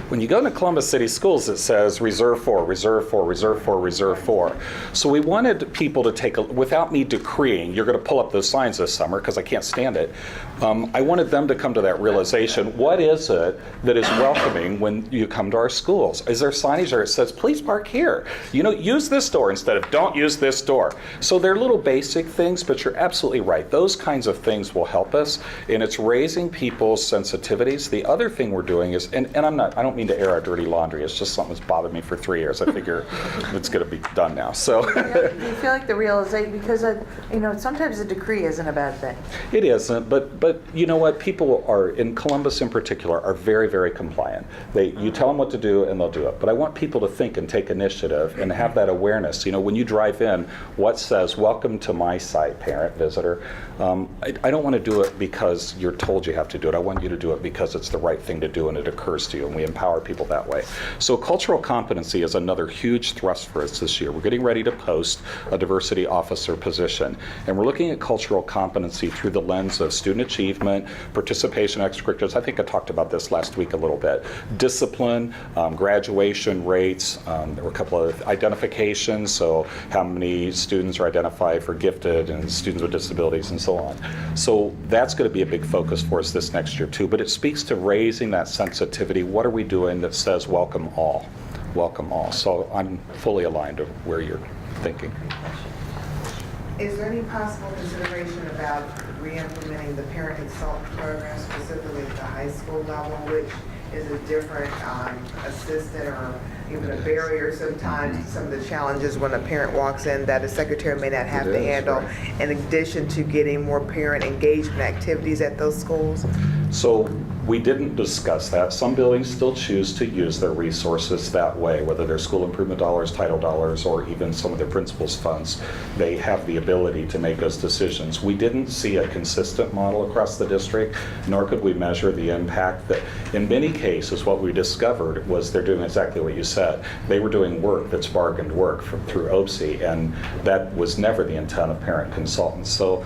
When you go into Columbus City Schools, it says reserve for, reserve for, reserve for, reserve for. So we wanted people to take, without me decreeing, you're going to pull up those signs this summer because I can't stand it. I wanted them to come to that realization. What is it that is welcoming when you come to our schools? Is there signage there that says, please park here? Use this door instead of don't use this door. So they're little basic things, but you're absolutely right. Those kinds of things will help us, and it's raising people's sensitivities. The other thing we're doing is, and I don't mean to air our dirty laundry, it's just something that's bothered me for 3 years. I figure it's going to be done now. So Do you feel like the realization, because sometimes a decree isn't a bad thing. It isn't, but you know what? People are, in Columbus in particular, are very, very compliant. You tell them what to do and they'll do it. But I want people to think and take initiative and have that awareness. When you drive in, what says, welcome to my site, parent, visitor? I don't want to do it because you're told you have to do it. I want you to do it because it's the right thing to do and it occurs to you, and we empower people that way. So cultural competency is another huge thrust for us this year. We're getting ready to post a diversity officer position, and we're looking at cultural competency through the lens of student achievement, participation, extracurriculars. I think I talked about this last week a little bit. Discipline, graduation rates, there were a couple of identifications, so how many students are identified for gifted and students with disabilities and so on. So that's going to be a big focus for us this next year too, but it speaks to raising that sensitivity. What are we doing that says welcome all? Welcome all. So I'm fully aligned to where you're thinking. Is there any possible consideration about re-implementing the parent consultant program specifically at the high school level, which is a different assistant or even a barrier sometimes to some of the challenges when a parent walks in that a secretary may not have to handle, in addition to getting more parent engagement activities at those schools? So we didn't discuss that. Some buildings still choose to use their resources that way, whether they're school improvement dollars, title dollars, or even some of their principals' funds. They have the ability to make those decisions. We didn't see a consistent model across the district, nor could we measure the impact. That in many cases, what we discovered was they're doing exactly what you said. They were doing work that's bargained work through OPSI, and that was never the intent of parent consultants. So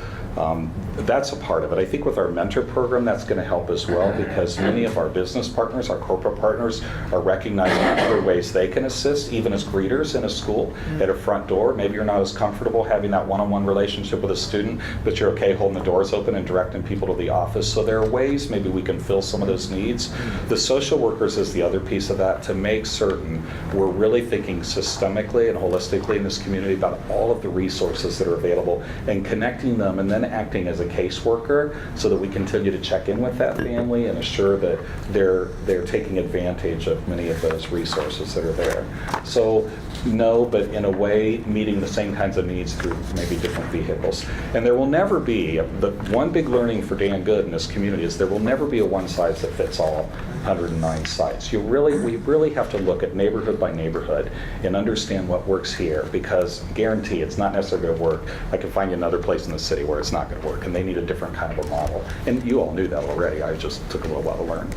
that's a part of it. I think with our mentor program, that's going to help as well, because many of our business partners, our corporate partners, are recognizing other ways they can assist, even as greeters in a school at a front door. Maybe you're not as comfortable having that one-on-one relationship with a student, but you're okay holding the doors open and directing people to the office. So there are ways maybe we can fill some of those needs. The social workers is the other piece of that, to make certain we're really thinking systemically and holistically in this community about all of the resources that are available and connecting them, and then acting as a caseworker so that we continue to check in with that family and assure that they're taking advantage of many of those resources that are there. So no, but in a way meeting the same kinds of needs through maybe different vehicles. And there will never be, the one big learning for Dan Good in this community is there will never be a one size that fits all 109 sites. We really have to look at neighborhood by neighborhood and understand what works here, because guarantee it's not necessarily going to work. I can find you another place in the city where it's not going to work, and they need a different kind of a model. And you all knew that already. I just took a little while to learn.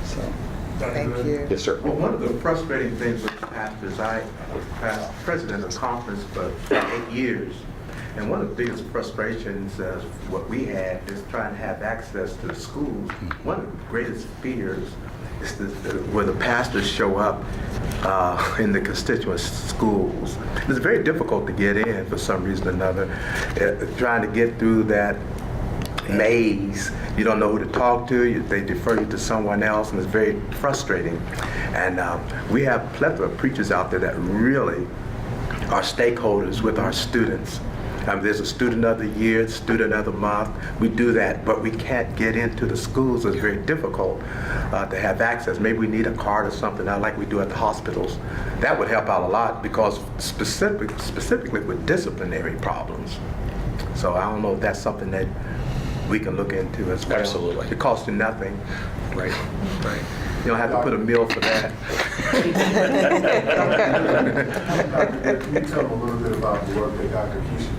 So. Thank you. Yes, sir. Well, one of the frustrating things with the pastors, I was past president of the conference for 8 years, and one of the biggest frustrations what we had is trying to have access to the schools. One of the greatest fears is where the pastors show up in the constituent schools. It's very difficult to get in for some reason or another. Trying to get through that maze, you don't know who to talk to, they defer you to someone else, and it's very frustrating. And we have a plethora of preachers out there that really are stakeholders with our students. There's a student of the year, student of the month. We do that, but we can't get into the schools. It's very difficult to have access. Maybe we need a card or something, like we do at the hospitals. That would help out a lot, because specifically with disciplinary problems. So I don't know if that's something that we can look into as well. Absolutely. It costs you nothing. Right. Right. You don't have to put a meal for that. Can you tell them a little bit about the work that Dr. Keisha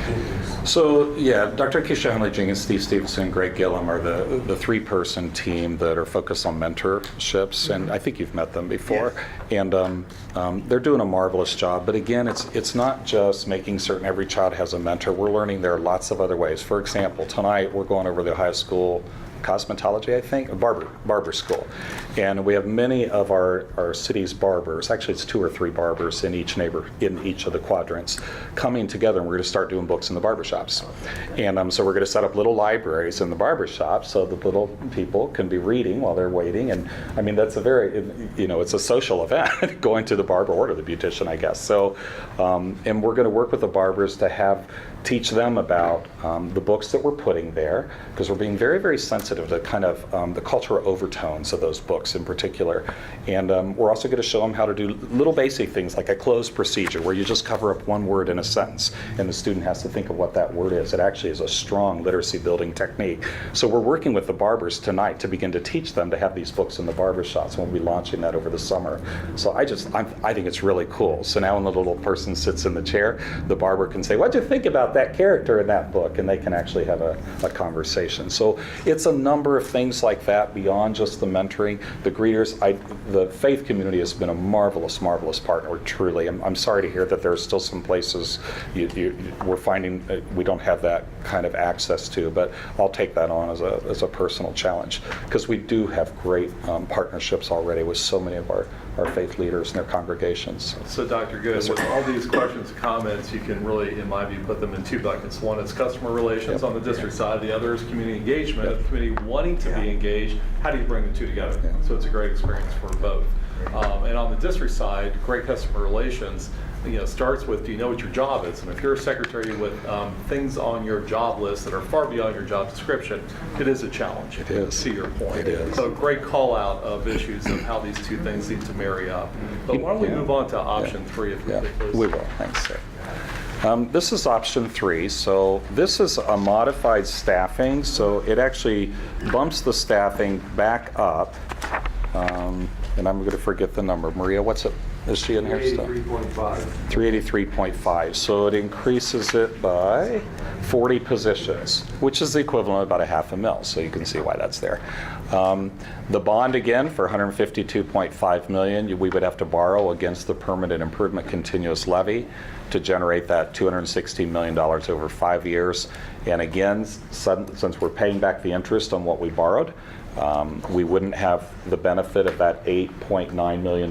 Jenkins? So yeah, Dr. Keisha Hunley-Jenkins, Steve Stevenson, Greg Gillum are the three-person team that are focused on mentorships, and I think you've met them before. Yes. And they're doing a marvelous job. But again, it's not just making certain every child has a mentor. We're learning there are lots of other ways. For example, tonight we're going over the Ohio School cosmetology, I think, barber school. And we have many of our city's barbers, actually it's 2 or 3 barbers in each of the quadrants, coming together, and we're going to start doing books in the barbershops. And so we're going to set up little libraries in the barbershops so that little people can be reading while they're waiting. And I mean, that's a very, it's a social event, going to the barber or to the beautician, I guess. So, and we're going to work with the barbers to teach them about the books that we're putting there, because we're being very, very sensitive to kind of the cultural overtones of those books in particular. And we're also going to show them how to do little basic things like a closed procedure, where you just cover up one word in a sentence, and the student has to think of what that word is. It actually is a strong literacy building technique. So we're working with the barbers tonight to begin to teach them to have these books in the barbershops, and we'll be launching that over the summer. So I think it's really cool. So now when the little person sits in the chair, the barber can say, "What'd you think about that character in that book?" And they can actually have a conversation. So it's a number of things like that beyond just the mentoring. The greeters, the faith community has been a marvelous, marvelous partner, truly. I'm sorry to hear that there are still some places we're finding we don't have that kind of access to, but I'll take that on as a personal challenge, because we do have great partnerships already with so many of our faith leaders and their congregations. So Dr. Good, with all these questions and comments, you can really, in my view, put them in 2 buckets. One is customer relations on the district side. The other is community engagement. The community wanting to be engaged. How do you bring the 2 together? So it's a great experience for both. And on the district side, great customer relations, starts with, do you know what your job is? And if you're a secretary with things on your job list that are far beyond your job description, it is a challenge. It is. To your point. It is. So great call out of issues of how these 2 things need to marry up. But why don't we move on to option 3, if you could, please? We will. Thanks, sir. This is option 3. So this is a modified staffing. So it actually bumps the staffing back up. And I'm going to forget the number. Maria, what's it? Is she in here still? 383.5. 383.5. So it increases it by 40 positions, which is the equivalent of about $500,000. So you can see why that's there. The bond, again, for $152.5 million, we would have to borrow against the permanent improvement continuous levy to generate that $216 million over 5 years. And again, since we're paying back the interest on what we borrowed, We wouldn't have the benefit of that $8.9 million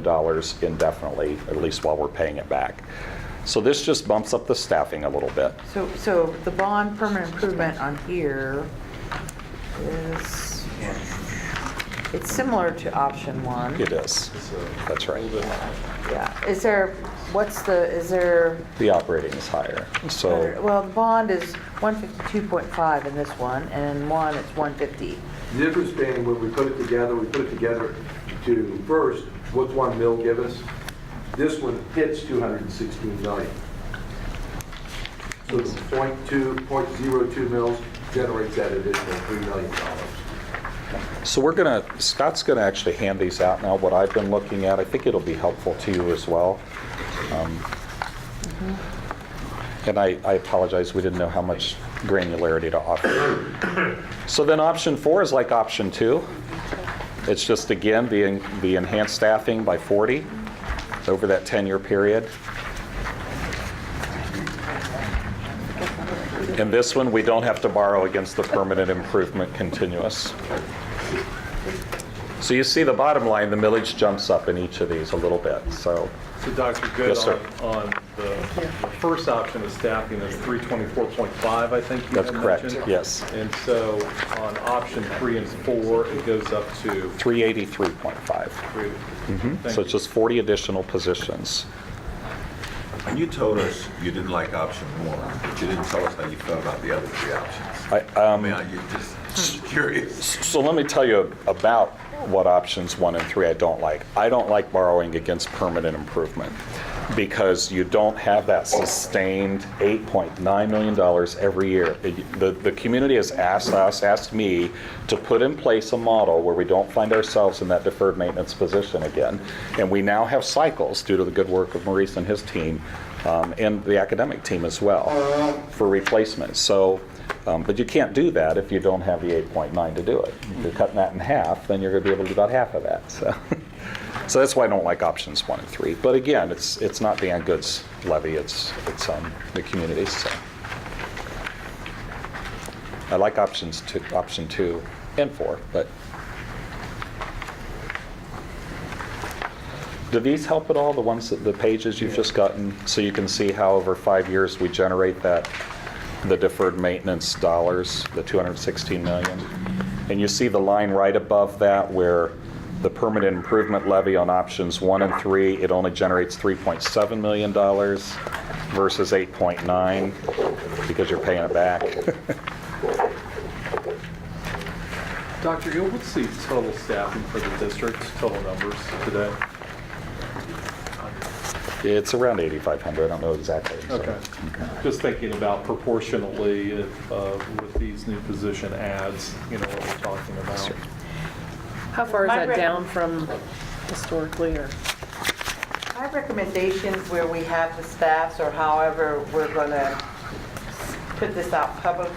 indefinitely, at least while we're paying it back. So this just bumps up the staffing a little bit. So the bond permanent improvement on here is, it's similar to option one. It is. That's right. Yeah. Is there The operating is higher. So well, the bond is 152.5 in this one, and in one it's 150. The difference being when we put it together to first, what's 1 mil give us? This one hits 216 million. So the 0.02 mils generates that additional $3 million. So Scott's gonna actually hand these out now, what I've been looking at. I think it'll be helpful to you as well. And I apologize, we didn't know how much granularity to offer. So then option 4 is like option 2. It's just, again, the enhanced staffing by 40 over that 10-year period. And this one, we don't have to borrow against the permanent improvement continuous. So you see the bottom line, the millage jumps up in each of these a little bit, so. So Dr. Good, Yes, sir. on the first option of staffing is 324.5, I think you That's had correct, mentioned. yes. And so on option 3 and 4, it goes up to 383.5. 3. So it's just 40 additional positions. And you told us you didn't like option 1, but you didn't tell us how you felt about the other 3 options. I mean, you're just curious. So let me tell you about what options 1 and 3 I don't like. I don't like borrowing against permanent improvement because you don't have that sustained $8.9 million every year. The community has asked me to put in place a model where we don't find ourselves in that deferred maintenance position again. And we now have cycles due to the good work of Maurice and his team and the academic team as well for replacement. So. But you can't do that if you don't have the 8.9 to do it. If you're cutting that in half, then you're going to be able to do about half of that. So that's why I don't like options 1 and 3. But again, it's not Dan Good's levy, it's the community's. So. I like option 2 and 4, but do these help at all? The pages you've just gotten, so you can see how over 5 years we generate the deferred maintenance dollars, the 216 million. And you see the line right above that where the permanent improvement levy on options 1 and 3, it only generates $3.7 million versus 8.9 because you're paying it back. Dr. Gill, what's the total staffing for the district, total numbers today? It's around 8,500. I don't know exactly. So. Okay. Just thinking about proportionally with these new position adds, what we're talking about. Sure. How far is that down from historically, or? My recommendations where we have the staffs or however we're going to put this out public,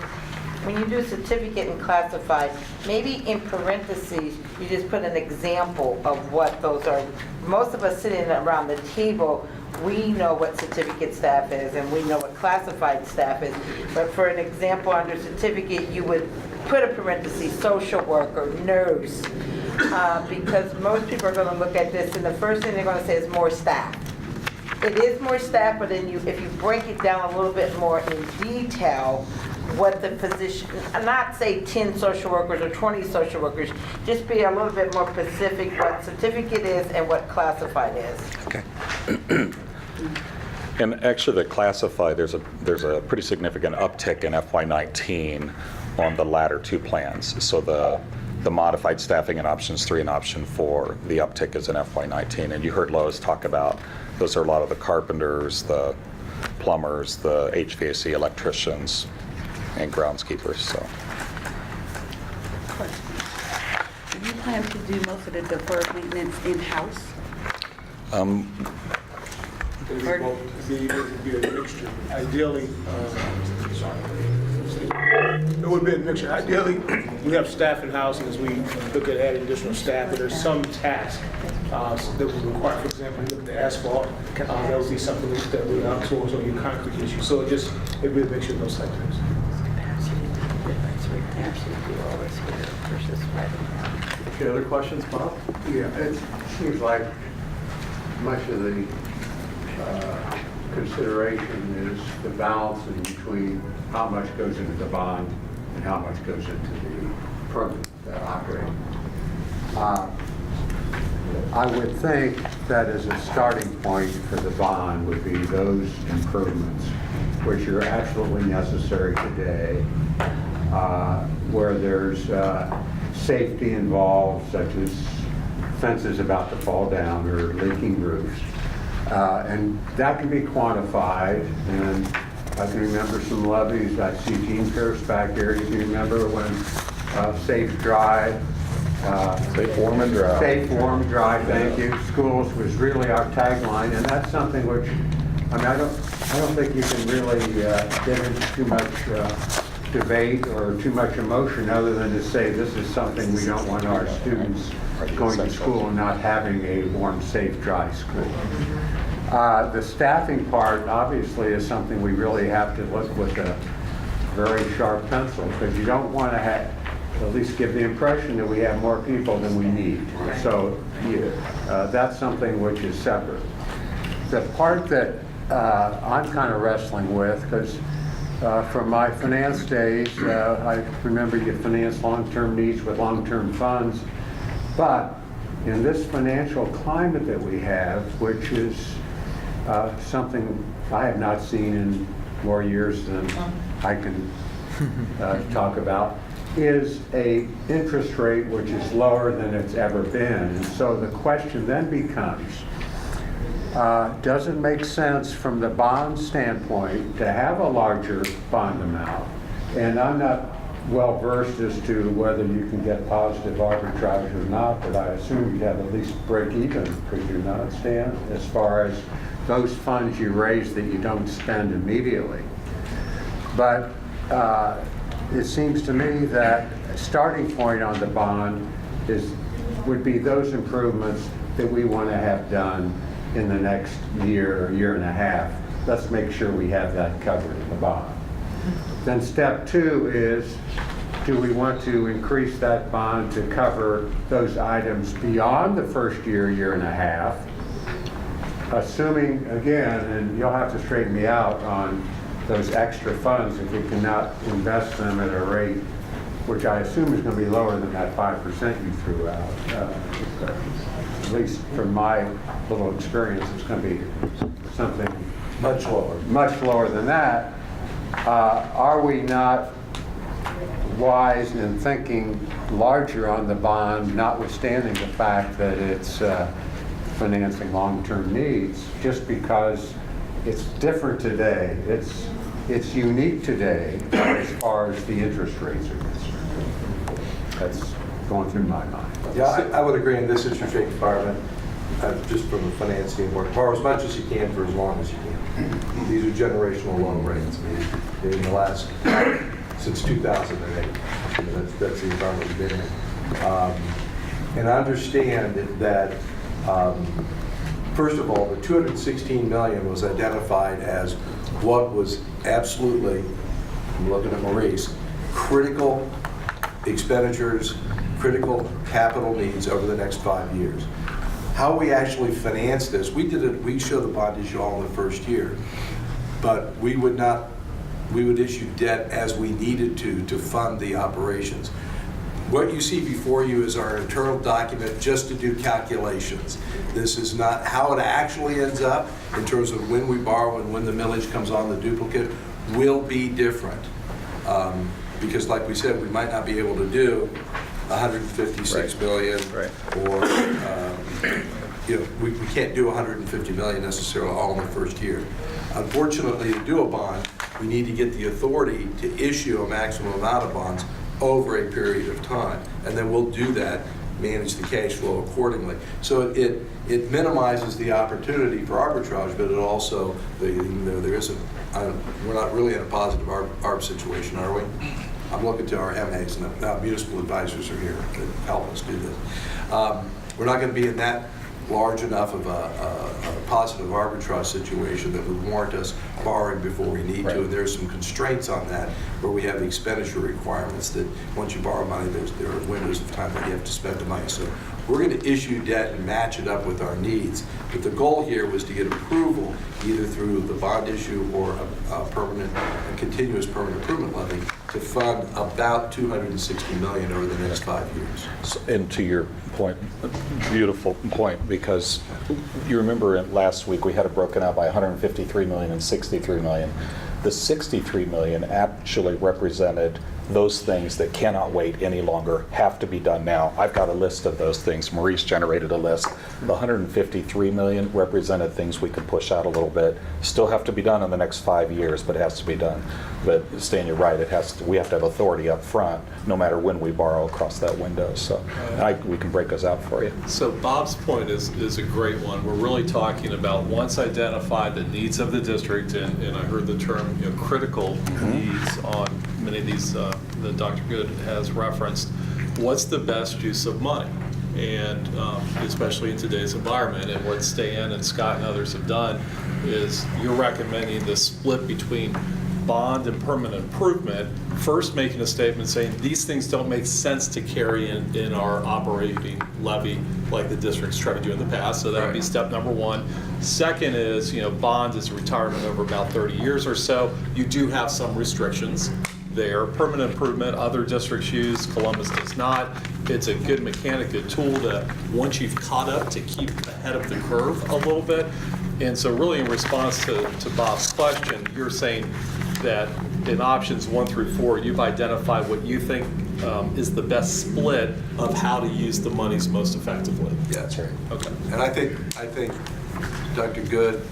when you do certificate and classified, maybe in parentheses, you just put an example of what those are. Most of us sitting around the table, we know what certificate staff is and we know what classified staff is. But for an example, under certificate, you would put a parenthesis, social worker, nurse, because most people are going to look at this and the first thing they're going to say is more staff. It is more staff, but then if you break it down a little bit more in detail, what the position, not say 10 social workers or 20 social workers, just be a little bit more specific what certificate is and what classified is. Okay. And actually, the classified, there's a pretty significant uptick in FY19 on the latter 2 plans. So the modified staffing in options 3 and option 4, the uptick is in FY19. And you heard Lois talk about those are a lot of the carpenters, the plumbers, the HVAC electricians, and groundskeepers. So. Do you plan to do most of the deferred maintenance in-house? It'd be a mixture. Ideally, it would be a mixture. Ideally, we have staff in-house, and as we look at adding additional staff, but there's some tasks that would require, for example, you look at the asphalt, that would be something that we outsource, or your concrete issue. So it'd be a mixture of those types of things. Okay, other questions, Bob? Yeah, it seems like much of the consideration is the balancing between how much goes into the bond and how much goes into the permanent operating. I would think that as a starting point for the bond would be those improvements, which are absolutely necessary today, where there's safety involved, such as fences about to fall down or leaking roofs. And that can be quantified, and I can remember some levies. I see Gene Pierce back here. You can remember when Safe Dry, Safe, warm, and dry. Safe, warm, dry, thank you. Schools was really our tagline, and that's something which, I mean, I don't think you can really get into too much debate or too much emotion other than to say this is something we don't want our students going to school and not having a warm, safe, dry school. The staffing part obviously is something we really have to look with a very sharp pencil, because you don't want to have, at least give the impression that we have more people than we need. So that's something which is separate. The part that I'm kind of wrestling with, because from my finance days, I remember you finance long-term needs with long-term funds, but in this financial climate that we have, which is something I have not seen in more years than I can talk about, is a interest rate which is lower than it's ever been. And so the question then becomes, does it make sense from the bond standpoint to have a larger bond amount? And I'm not well versed as to whether you can get positive arbitrage or not, but I assume you'd have at least break even, could you not, Stan, as far as those funds you raise that you don't spend immediately. But it seems to me that a starting point on the bond would be those improvements that we want to have done in the next year or year and a half. Let's make sure we have that covered in the bond. Then step two is, do we want to increase that bond to cover those items beyond the first year, year and a half? Assuming, again, and you'll have to straighten me out on those extra funds if we cannot invest them at a rate which I assume is going to be lower than that 5% you threw out. At least from my little experience, it's going to be something much lower than that. Are we not wise in thinking larger on the bond, notwithstanding the fact that it's financing long-term needs, just because it's different today? It's unique today as far as the interest rates are concerned. That's going through my mind. Yeah, I would agree in this interest rate environment, just from a finance standpoint, borrow as much as you can for as long as you can. These are generational loan rates. In the last, since 2008, that's the environment we've been in. And I understand that, first of all, the $216 million was identified as what was absolutely, I'm looking at Maurice, critical expenditures, critical capital needs over the next 5 years. How we actually finance this, we showed the bond issue all in the first year, but we would issue debt as we needed to fund the operations. What you see before you is our internal document just to do calculations. This is not how it actually ends up in terms of when we borrow and when the millage comes on the duplicate will be different. Because like we said, we might not be able to do $156 million, or we can't do $150 million necessarily all in the first year. Unfortunately, to do a bond, we need to get the authority to issue a maximum amount of bonds over a period of time, and then we'll do that, manage the cash flow accordingly. So it minimizes the opportunity for arbitrage, but it also, there isn't, we're not really in a positive arb situation, are we? I'm looking to our MAs, and now municipal advisors are here to help us do this. We're not going to be in that large enough of a positive arbitrage situation that would warrant us borrowing before we need to, and there's some constraints on that where we have expenditure requirements that once you borrow money, there are windows of time that you have to spend the money. So we're going to issue debt and match it up with our needs. But the goal here was to get approval either through the bond issue or a continuous permanent improvement levy to fund about $260 million over the next 5 years. And to your point, beautiful point, because you remember last week we had it broken out by 153 million and 63 million. The 63 million actually represented those things that cannot wait any longer, have to be done now. I've got a list of those things. Maurice generated a list. The 153 million represented things we could push out a little bit. Still have to be done in the next 5 years, but it has to be done. But Stan, you're right. We have to have authority up front, no matter when we borrow across that window. So we can break those out for you. So Bob's point is a great one. We're really talking about once identified the needs of the district, and I heard the term critical needs on many of these that Dr. Good has referenced. What's the best use of money? And especially in today's environment, and what Stan and Scott and others have done is you're recommending the split between bond and permanent improvement, first making a statement saying these things don't make sense to carry in our operating levy like the district's tried to do in the past. So that would be step number one. Second is, bond is retirement over about 30 years or so. You do have some restrictions there. Permanent improvement, other districts use, Columbus does not. It's a good mechanic, good tool to, once you've caught up, to keep ahead of the curve a little bit. And so really in response to Bob's question, you're saying that in options 1 through 4, you've identified what you think is the best split of how to use the monies most effectively. Yeah, that's right. Okay. And I think Dr. Good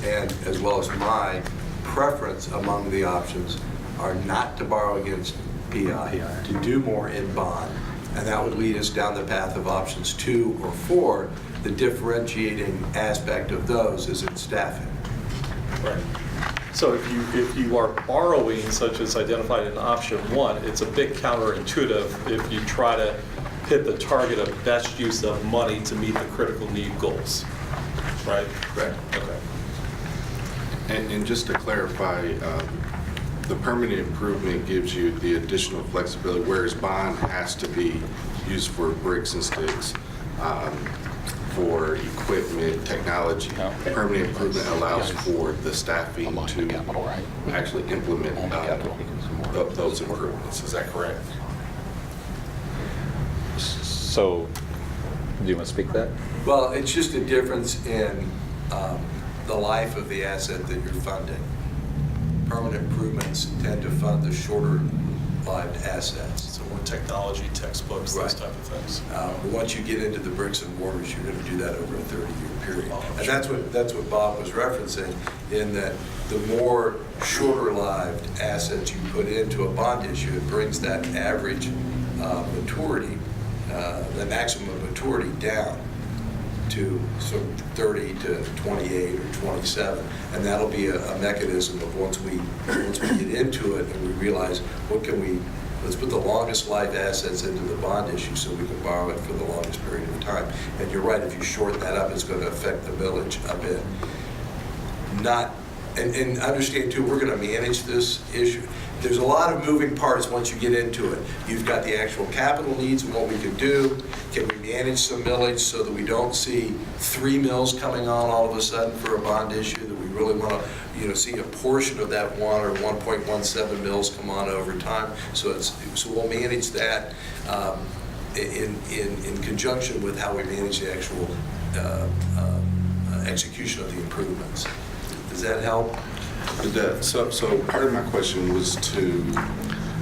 and as well as my preference among the options are not to borrow against PI, to do more in bond. And that would lead us down the path of options 2 or 4. The differentiating aspect of those is in staffing. Right. So if you are borrowing, such as identified in option 1, it's a bit counterintuitive if you try to hit the target of best use of money to meet the critical need goals, right? Correct. Okay. And just to clarify, the permanent improvement gives you the additional flexibility, whereas bond has to be used for bricks and sticks, for equipment, technology. Permanent improvement allows for the staffing to actually implement those improvements. Is that correct? So, do you want to speak to that? Well, it's just a difference in the life of the asset that you're funding. Permanent improvements tend to fund the shorter-lived assets. So more technology, textbooks, those type of things. Once you get into the bricks and mortars, you're going to do that over a 30-year period. And that's what Bob was referencing, in that the more shorter-lived assets you put into a bond issue, it brings that average maturity, the maximum maturity down to sort of 30 to 28 or 27, and that'll be a mechanism of once we get into it and we realize let's put the longest life assets into the bond issue so we can borrow it for the longest period of time. And you're right, if you short that up, it's going to affect the village a bit. And understand too, we're going to manage this issue. There's a lot of moving parts once you get into it. You've got the actual capital needs and what we can do. Can we manage some millage so that we don't see 3 mills coming on all of a sudden for a bond issue, that we really want to see a portion of that 1 or 1.17 mills come on over time. So we'll manage that in conjunction with how we manage the actual execution of the improvements. Does that help? It does. So part of my question was to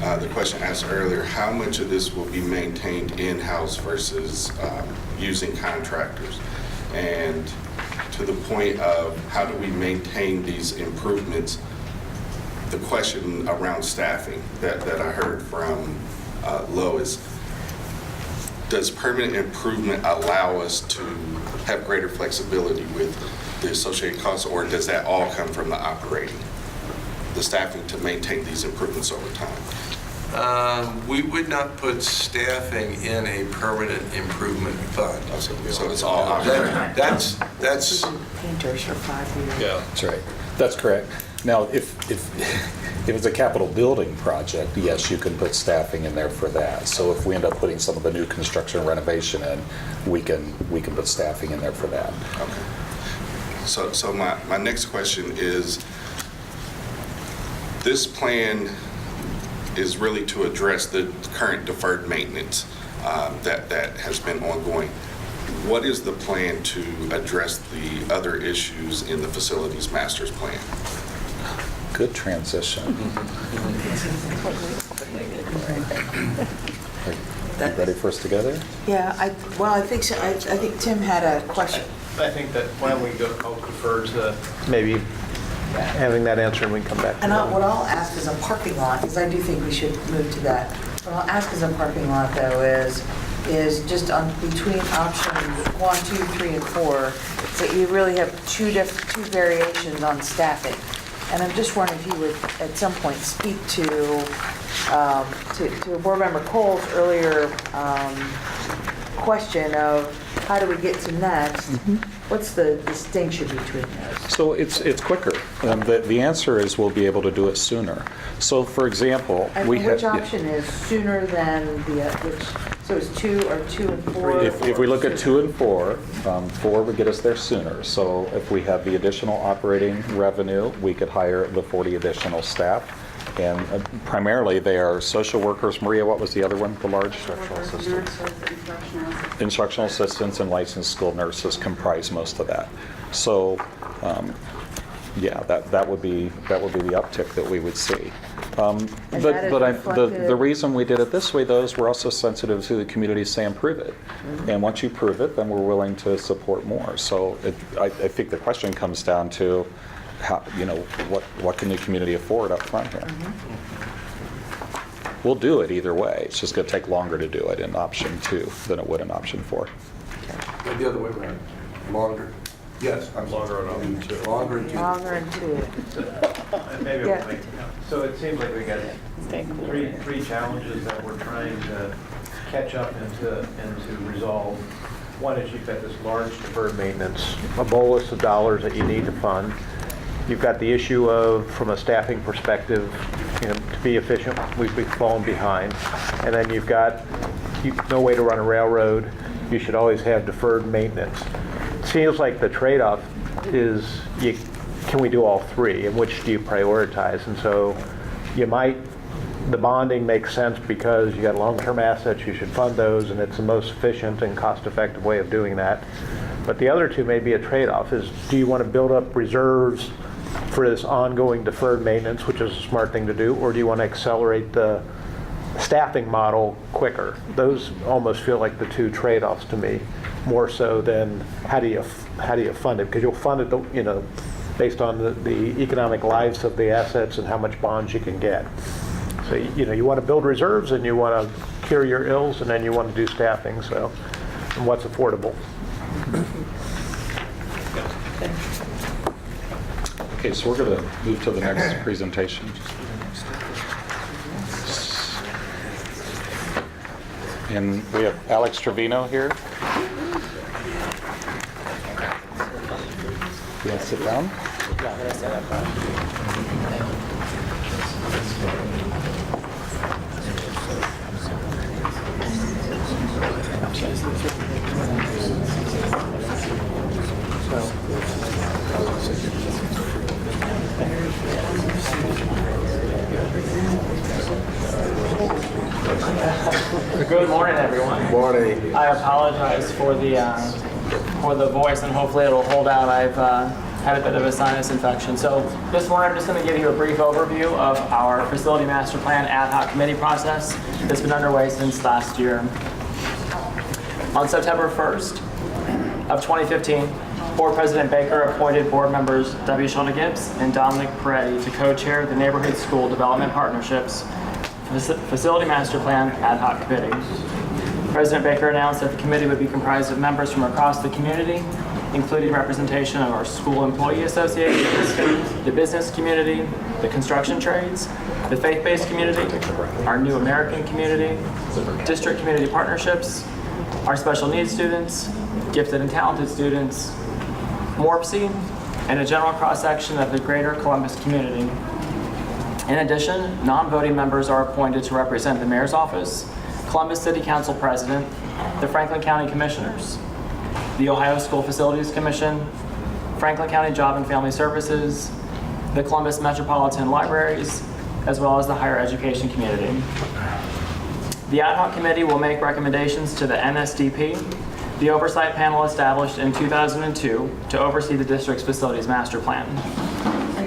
the question asked earlier, how much of this will be maintained in-house versus using contractors? And to the point of how do we maintain these improvements, the question around staffing that I heard from Lois, does permanent improvement allow us to have greater flexibility with the associated costs, or does that all come from the operating, the staffing to maintain these improvements over time? We would not put staffing in a permanent improvement fund. So it's all operating. That's Painters for 5 years. Yeah, That's right. That's correct. Now, if it's a capital building project, yes, you can put staffing in there for that. So if we end up putting some of the new construction and renovation in, we can put staffing in there for that. Okay. So my next question is, this plan is really to address the current deferred maintenance that has been ongoing. What is the plan to address the other issues in the facilities master's plan? Good transition. Ready for us together? Yeah, I think so. I think Tim had a question. I think that why don't we go, I'll defer to Maybe having that answer and we can come back to And that. what I'll ask is a parking lot, because I do think we should move to that. What I'll ask is a parking lot, though, is just on between options 1, 2, 3, and 4, that you really have two variations on staffing. And I'm just wondering if you would, at some point, speak to Board Member Cole's earlier question of how do we get to next? What's the distinction between those? So it's quicker. The answer is we'll be able to do it sooner. So for example, And we which have... option is sooner than which, so it's 2 or 2 and 4? If we look at 2 and 4, 4 would get us there sooner. So if we have the additional operating revenue, we could hire the 40 additional staff. And primarily they are social workers. Maria, what was the other one, the large? Instructional assistants. Instructional assistants and licensed school nurses comprise most of that. So, yeah, that would be the uptick that we would see. The reason we did it this way, though, is we're also sensitive to the community saying prove it. And once you prove it, then we're willing to support more. So I think the question comes down to how, what can the community afford up front here? We'll do it either way. It's just going to take longer to do it in option 2 than it would in option 4. The other way around. Longer. Yes, I'm Longer on option 2. Longer and Longer and 2. maybe Yeah. So it seems like we got three challenges that we're trying to catch up and to resolve. One is you've got this large Deferred maintenance, a bolus of dollars that you need to fund. You've got the issue of, from a staffing perspective, to be efficient, we've fallen behind. And then you've got no way to run a railroad. You should always have deferred maintenance. It seems like the trade-off is, can we do all three, and which do you prioritize? And so the bonding makes sense because you got long-term assets, you should fund those, and it's the most efficient and cost-effective way of doing that. But the other two may be a trade-off, is do you want to build up reserves for this ongoing deferred maintenance, which is a smart thing to do, or do you want to accelerate the staffing model quicker? Those almost feel like the two trade-offs to me, more so than how do you fund it, because you'll fund it, based on the economic lives of the assets and how much bonds you can get. So you want to build reserves and you want to cure your ills, and then you want to do staffing. So, and what's affordable? Okay, so we're going to move to the next presentation. And we have Alex Trevino here. You want to sit down? Good morning, everyone. Morning. I apologize for the voice, and hopefully it'll hold out. I've had a bit of a sinus infection. So this morning I'm just going to give you a brief overview of our Facility Master Plan ad hoc committee process that's been underway since last year. On September 1st of 2015, Board President Baker appointed board members W. Sheldon Gibbs and Dominic Peretti to co-chair the Neighborhood School Development Partnerships Facility Master Plan Ad Hoc Committee. President Baker announced that the committee would be comprised of members from across the community, including representation of our school employee associations, the business community, the construction trades, the faith-based community, our New American community, district community partnerships, our special needs students, gifted and talented students, MORPC, and a general cross-section of the greater Columbus community. In addition, non-voting members are appointed to represent the Mayor's Office, Columbus City Council President, the Franklin County Commissioners, the Ohio School Facilities Commission, Franklin County Job and Family Services, the Columbus Metropolitan Libraries, as well as the higher education community. The ad hoc committee will make recommendations to the NSDP, the oversight panel established in 2002 to oversee the district's facilities master plan.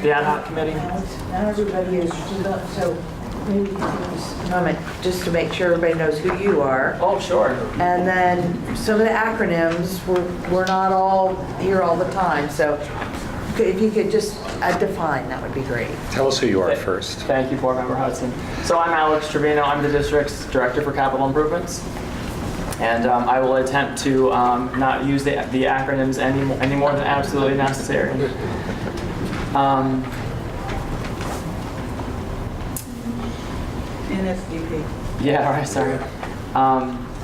The ad hoc committee. Now everybody is stood up, so maybe you can take this moment just to make sure everybody knows who you are. Oh, sure. And then some of the acronyms, we're not all here all the time, so if you could just define, that would be great. Tell us who you are first. Thank you, Board Member Hudson. So I'm Alex Trevino. I'm the district's Director for Capital Improvements. And I will attempt to not use the acronyms any more than absolutely necessary. NSDP. Yeah, all right, sorry.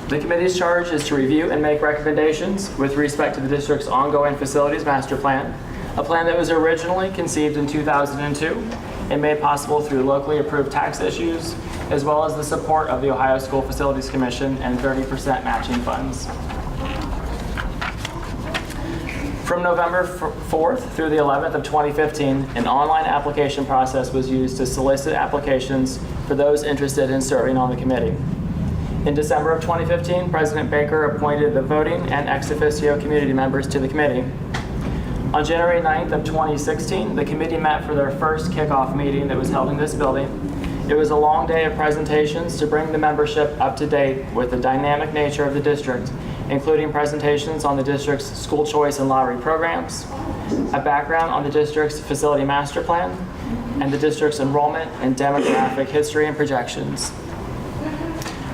The committee's charge is to review and make recommendations with respect to the district's ongoing facilities master plan, a plan that was originally conceived in 2002 and made possible through locally approved tax issues, as well as the support of the Ohio School Facilities Commission and 30% matching funds. From November 4th through the 11th of 2015, an online application process was used to solicit applications for those interested in serving on the committee. In December of 2015, President Baker appointed the voting and ex officio community members to the committee. On January 9th of 2016, the committee met for their first kickoff meeting that was held in this building. It was a long day of presentations to bring the membership up to date with the dynamic nature of the district, including presentations on the district's school choice and lottery programs, a background on the district's facility master plan, and the district's enrollment and demographic history and projections.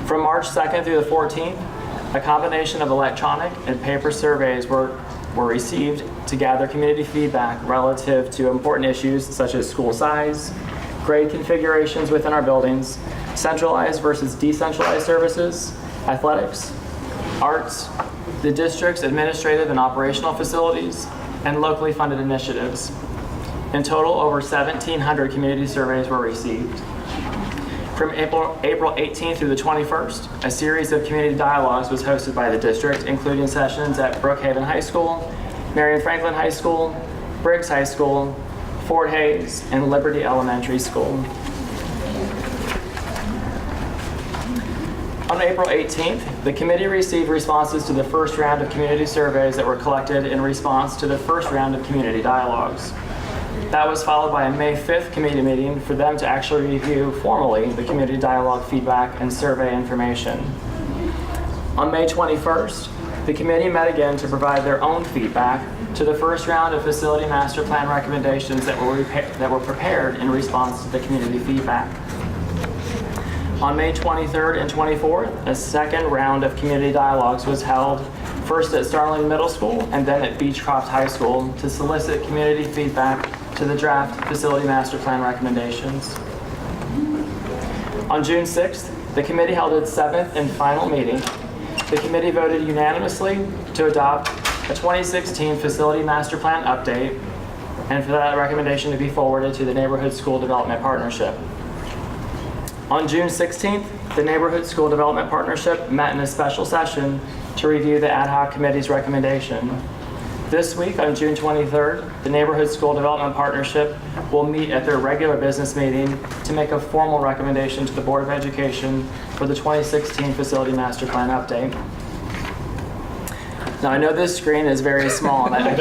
From March 2nd through the 14th, a combination of electronic and paper surveys were received to gather community feedback relative to important issues such as school size, grade configurations within our buildings, centralized versus decentralized services, athletics, arts, the district's administrative and operational facilities, and locally funded initiatives. In total, over 1,700 community surveys were received. From April 18th through the 21st, a series of community dialogues was hosted by the district, including sessions at Brookhaven High School, Marion Franklin High School, Briggs High School, Fort Hays, and Liberty Elementary School. On April 18th, the committee received responses to the first round of community surveys that were collected in response to the first round of community dialogues. That was followed by a May 5th committee meeting for them to actually review formally the community dialogue feedback and survey information. On May 21st, the committee met again to provide their own feedback to the first round of facility master plan recommendations that were prepared in response to the community feedback. On May 23rd and 24th, a second round of community dialogues was held, first at Starling Middle School and then at Beechcroft High School, to solicit community feedback to the draft facility master plan recommendations. On June 6th, the committee held its seventh and final meeting. The committee voted unanimously to adopt a 2016 facility master plan update and for that recommendation to be forwarded to the Neighborhood School Development Partnership. On June 16th, the Neighborhood School Development Partnership met in a special session to review the ad hoc committee's recommendation. This week, on June 23rd, the Neighborhood School Development Partnership will meet at their regular business meeting to make a formal recommendation to the Board of Education for the 2016 Facility Master Plan update. Now, I know this screen is very small, and I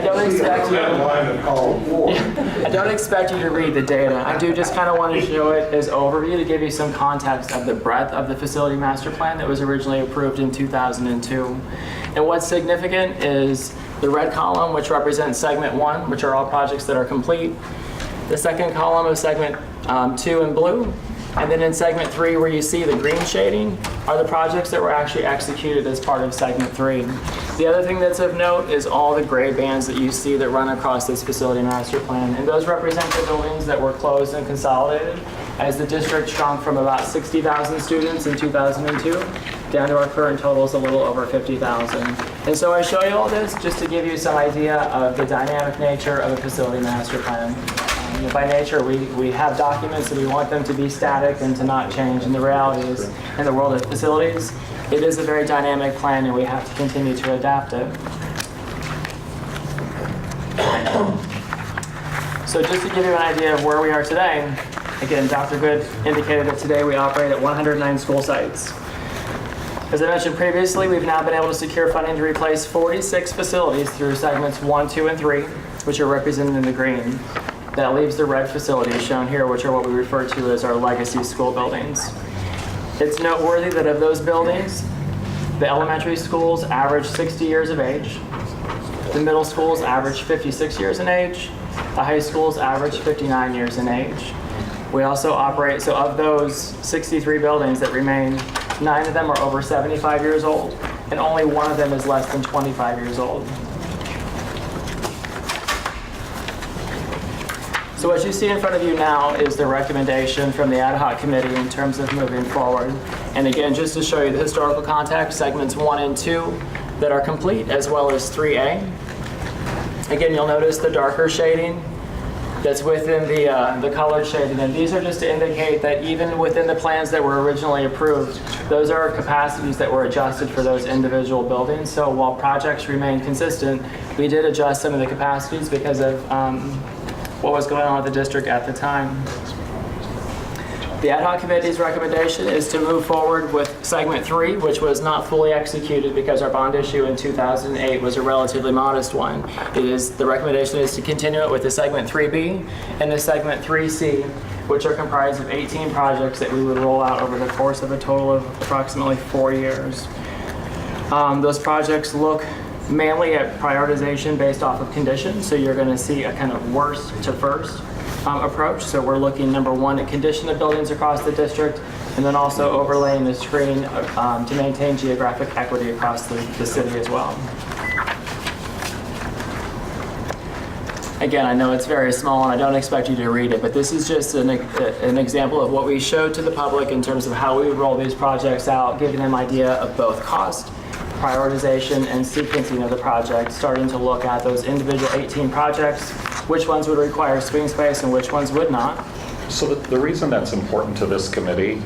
don't expect you to read the data. I do just kind of want to show it as overview to give you some context of the breadth of the Facility Master Plan that was originally approved in 2002. And what's significant is the red column, which represents segment 1, which are all projects that are complete. The second column of segment 2 in blue. And then in segment 3, where you see the green shading, are the projects that were actually executed as part of segment 3. The other thing that's of note is all the gray bands that you see that run across this facility master plan. And those represent the buildings that were closed and consolidated as the district shrunk from about 60,000 students in 2002 down to our current totals a little over 50,000. And so I show you all this just to give you some idea of the dynamic nature of a facility master plan. By nature, we have documents and we want them to be static and to not change. And the reality is, in the world of facilities, it is a very dynamic plan and we have to continue to adapt it. So just to give you an idea of where we are today, again, Dr. Good indicated that today we operate at 109 school sites. As I mentioned previously, we've now been able to secure funding to replace 46 facilities through segments 1, 2, and 3, which are represented in the green. That leaves the red facilities shown here, which are what we refer to as our legacy school buildings. It's noteworthy that of those buildings, the elementary schools average 60 years of age, the middle schools average 56 years in age, the high schools average 59 years in age. We also operate, so of those 63 buildings that remain, 9 of them are over 75 years old, and only 1 of them is less than 25 years old. So what you see in front of you now is the recommendation from the ad hoc committee in terms of moving forward. And again, just to show you the historical context, segments 1 and 2 that are complete, as well as 3A. Again, you'll notice the darker shading that's within the colored shading. And these are just to indicate that even within the plans that were originally approved, those are capacities that were adjusted for those individual buildings. So while projects remain consistent, we did adjust some of the capacities because of what was going on with the district at the time. The ad hoc committee's recommendation is to move forward with segment 3, which was not fully executed because our bond issue in 2008 was a relatively modest one. The recommendation is to continue it with the segment 3B and the segment 3C, which are comprised of 18 projects that we would roll out over the course of a total of approximately 4 years. Those projects look mainly at prioritization based off of conditions, so you're going to see a kind of worst to first approach. So we're looking, number 1, at condition of buildings across the district, and then also overlaying the screen to maintain geographic equity across the city as well. Again, I know it's very small and I don't expect you to read it, but this is just an example of what we showed to the public in terms of how we would roll these projects out, giving them an idea of both cost, prioritization, and sequencing of the project, starting to look at those individual 18 projects, which ones would require swing space and which ones would not. So the reason that's important to this committee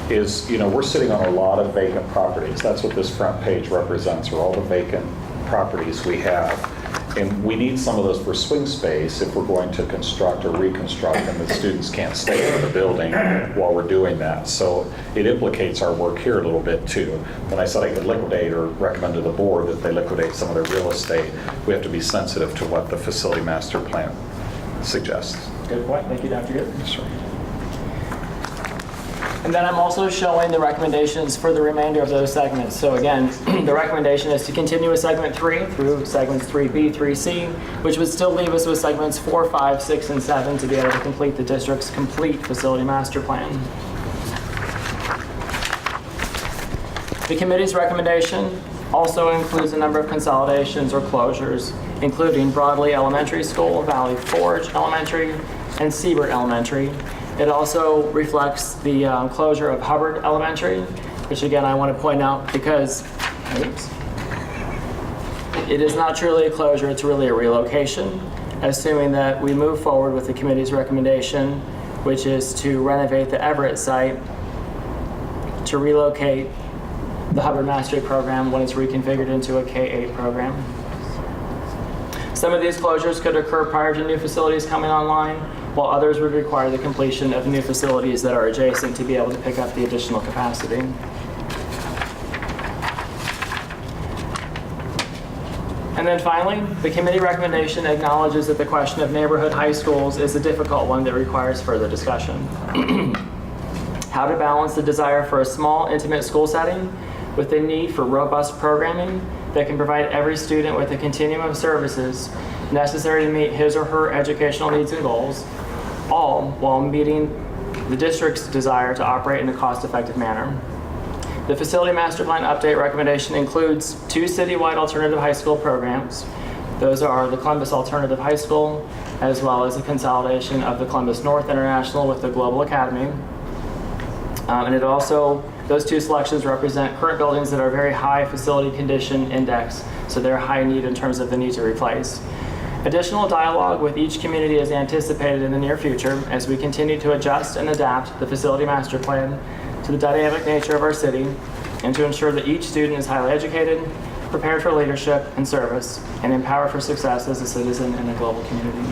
is, we're sitting on a lot of vacant properties. That's what this front page represents, are all the vacant properties we have. And we need some of those for swing space if we're going to construct or reconstruct, and the students can't stay in the building while we're doing that. So it implicates our work here a little bit too. When I said I could liquidate or recommend to the board that they liquidate some of their real estate, we have to be sensitive to what the facility master plan suggests. Good point. Thank you, Dr. Good. Sure. And then I'm also showing the recommendations for the remainder of those segments. So again, the recommendation is to continue with segment 3 through segments 3B, 3C, which would still leave us with segments 4, 5, 6, and 7 to be able to complete the district's complete facility master plan. The committee's recommendation also includes a number of consolidations or closures, including Broadley Elementary School, Valley Forge Elementary, and Siebert Elementary. It also reflects the closure of Hubbard Elementary, which again I want to point out because it is not truly a closure, it's really a relocation, assuming that we move forward with the committee's recommendation, which is to renovate the Everett site to relocate the Hubbard Mastery Program when it's reconfigured into a K-8 program. Some of these closures could occur prior to new facilities coming online, while others would require the completion of new facilities that are adjacent to be able to pick up the additional capacity. And then finally, the committee recommendation acknowledges that the question of neighborhood high schools is a difficult one that requires further discussion. How to balance the desire for a small, intimate school setting with the need for robust programming that can provide every student with a continuum of services necessary to meet his or her educational needs and goals, all while meeting the district's desire to operate in a cost-effective manner. The Facility Master Plan Update recommendation includes 2 citywide alternative high school programs. Those are the Columbus Alternative High School as well as a consolidation of the Columbus North International with the Global Academy. And it also, those two selections represent current buildings that are very high facility condition index, so they're high need in terms of the need to replace. Additional dialogue with each community is anticipated in the near future as we continue to adjust and adapt the facility master plan to the dynamic nature of our city and to ensure that each student is highly educated, prepared for leadership and service, and empowered for success as a citizen in a global community.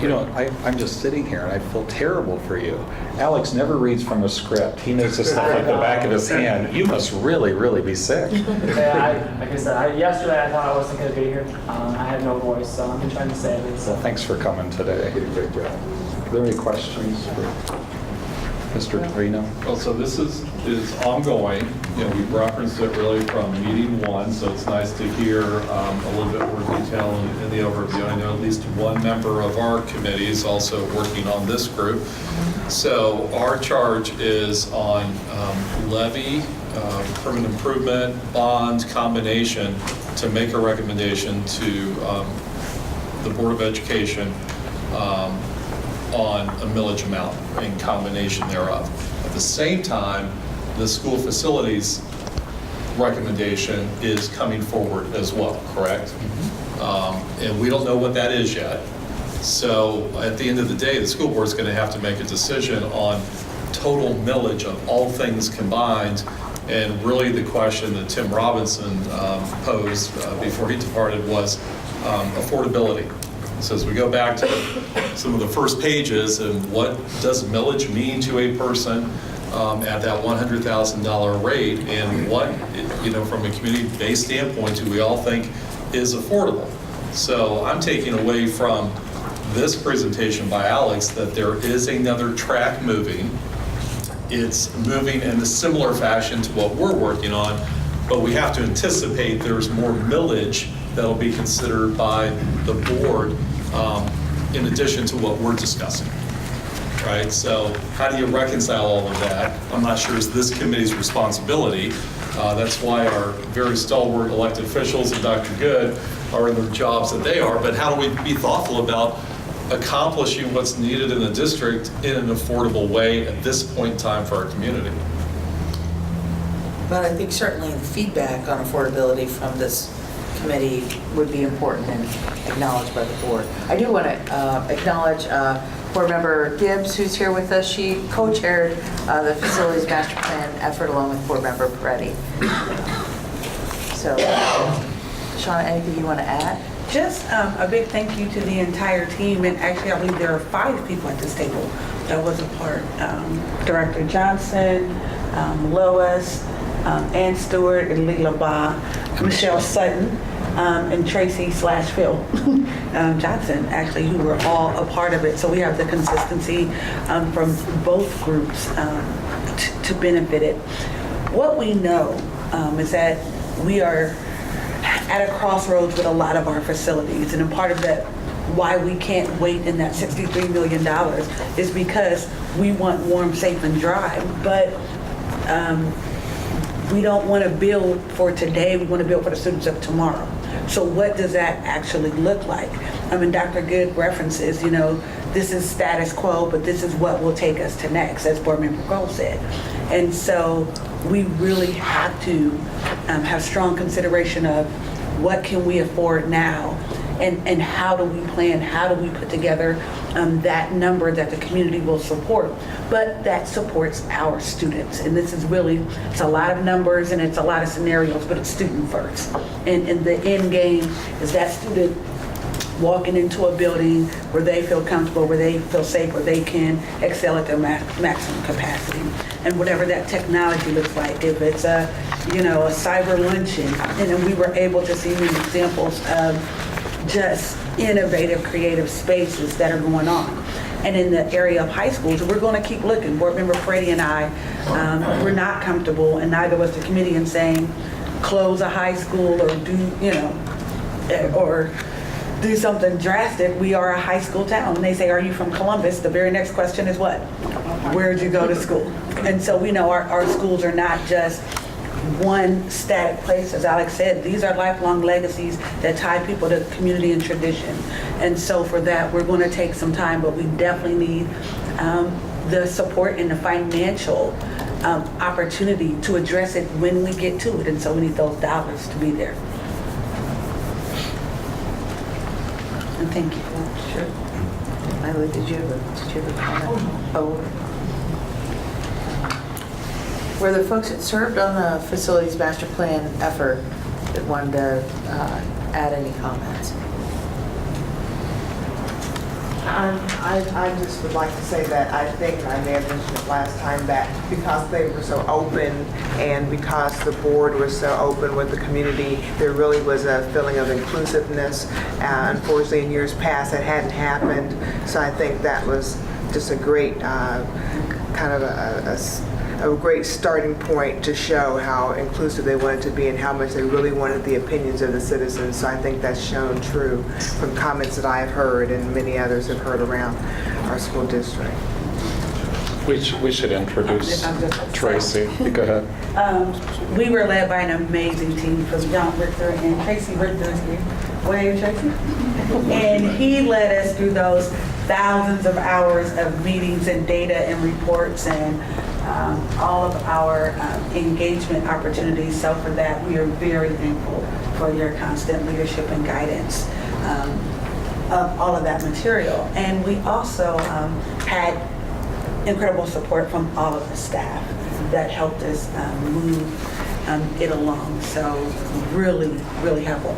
You know, I'm just sitting here and I feel terrible for you. Alex never reads from a script. He knows this stuff like the back of his hand. You must really, really be sick. Yeah, like I said, yesterday I thought I wasn't going to be here. I had no voice, so I've been trying to save it. So. Well, thanks for coming today. You did a great job. Are there any questions for Mr. Torino? Well, so this is ongoing. You know, we've referenced it really from meeting one, so it's nice to hear a little bit more detail in the overview. I know at least one member of our committee is also working on this group. So our charge is on levy, permanent improvement, bond combination to make a recommendation to the Board of Education on a millage amount in combination thereof. At the same time, the school facilities recommendation is coming forward as well, correct? And we don't know what that is yet. So at the end of the day, the school board is going to have to make a decision on total millage of all things combined. And really the question that Tim Robinson posed before he departed was affordability. So as we go back to some of the first pages and what does millage mean to a person at that $100,000 rate, and what, you know, from a community-based standpoint, do we all think is affordable? So I'm taking away from this presentation by Alex that there is another track moving. It's moving in a similar fashion to what we're working on, but we have to anticipate there's more millage that'll be considered by the board in addition to what we're discussing, right? So how do you reconcile all of that? I'm not sure it's this committee's responsibility. That's why our very stalwart elected officials and Dr. Good are in the jobs that they are, but how do we be thoughtful about accomplishing what's needed in the district in an affordable way at this point in time for our community? But I think certainly the feedback on affordability from this committee would be important and acknowledged by the board. I do want to acknowledge Board Member Gibbs, who's here with us. She co-chaired the Facilities Master Plan effort along with Board Member Peretti. So, Shauna, anything you want to add? Just a big thank you to the entire team, and actually I believe there are 5 people at this table that was a part. Director Johnson, Lois, Ann Stewart, and Lee LaBa, Michelle Sutton, and Tracy/Phil Johnson, actually, who were all a part of it. So we have the consistency from both groups to benefit it. What we know is that we are at a crossroads with a lot of our facilities, and a part of that why we can't wait in that $63 million is because we want warm, safe, and dry, but we don't want to build for today, we want to build for the students of tomorrow. So what does that actually look like? I mean, Dr. Good references, you know, this is status quo, but this is what will take us to next, as Board Member Cole said. And so we really have to have strong consideration of what can we afford now, and how do we plan, how do we put together that number that the community will support, but that supports our students. And this is really, it's a lot of numbers and it's a lot of scenarios, but it's student first. And the end game is that student walking into a building where they feel comfortable, where they feel safe, where they can excel at their maximum capacity. And whatever that technology looks like, if it's a cyber luncheon, and then we were able to see many examples of just innovative, creative spaces that are going on. And in the area of high schools, we're going to keep looking. Board Member Freddie and I, we're not comfortable, and neither was the committee, in saying close a high school or do something drastic. We are a high school town. And they say, are you from Columbus? The very next question is what? Where'd you go to school? And so we know our schools are not just one static place. As Alex said, these are lifelong legacies that tie people to community and tradition. And so for that, we're going to take some time, but we definitely need the support and the financial opportunity to address it when we get to it. And so we need those dollars to be there. And thank you. Sure. Miley, did you have a comment? Oh. Were the folks that served on the facilities master plan effort that wanted to add any comments? I just would like to say that I think I may have mentioned it last time that because they were so open and because the board was so open with the community, there really was a feeling of inclusiveness. Unfortunately, in years past, that hadn't happened. So I think that was just a great kind of a great starting point to show how inclusive they wanted to be and how much they really wanted the opinions of the citizens. So I think that's shown true from comments that I've heard and many others have heard around our school district. We should introduce Tracy. Go ahead. We were led by an amazing team from John Richter and Tracy Richter is here. Wave, Tracy. And he led us through those thousands of hours of meetings and data and reports and all of our engagement opportunities. So for that, we are very thankful for your constant leadership and guidance of all of that material. And we also had incredible support from all of the staff that helped us move it along. So really, really helpful.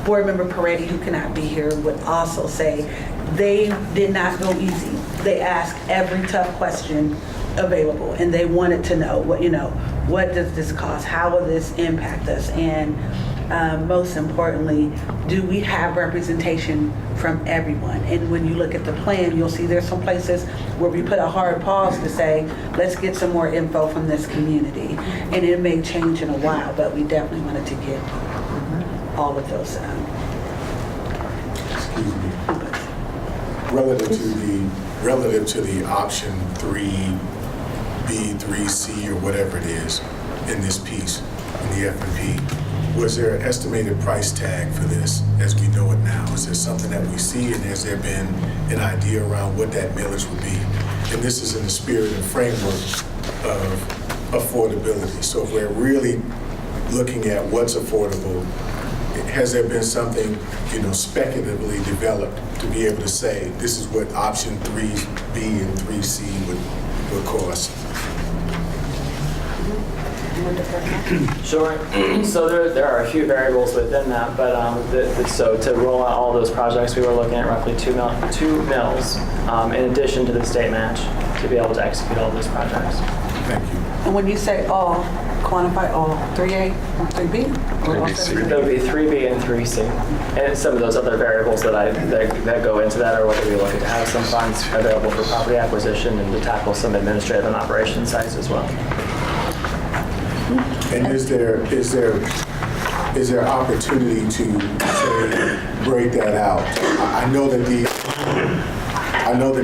Board member Peretti, who cannot be here, would also say they did not go easy. They asked every tough question available, and they wanted to know what does this cost? How will this impact us? And most importantly, do we have representation from everyone? And when you look at the plan, you'll see there's some places where we put a hard pause to say, let's get some more info from this community. And it may change in a while, but we definitely wanted to get all of those. Excuse me. Relative to the option 3B, 3C, or whatever it is in this piece, in the F&P, was there an estimated price tag for this as we know it now? Is there something that we see, and has there been an idea around what that millage would be? And this is in the spirit and framework of affordability. So if we're really looking at what's affordable, has there been something, speculatively developed to be able to say, this is what option 3B and 3C would cost? Sure. So there are a few variables within that, but so to roll out all those projects, we were looking at roughly 2 mills in addition to the state match to be able to execute all those projects. Thank you. And when you say all, quantify all, 3A, 3B? There would be 3B and 3C. And some of those other variables that go into that are whether we look to have some funds available for property acquisition and to tackle some administrative and operations sites as well. And is there opportunity to say, break that out? I know that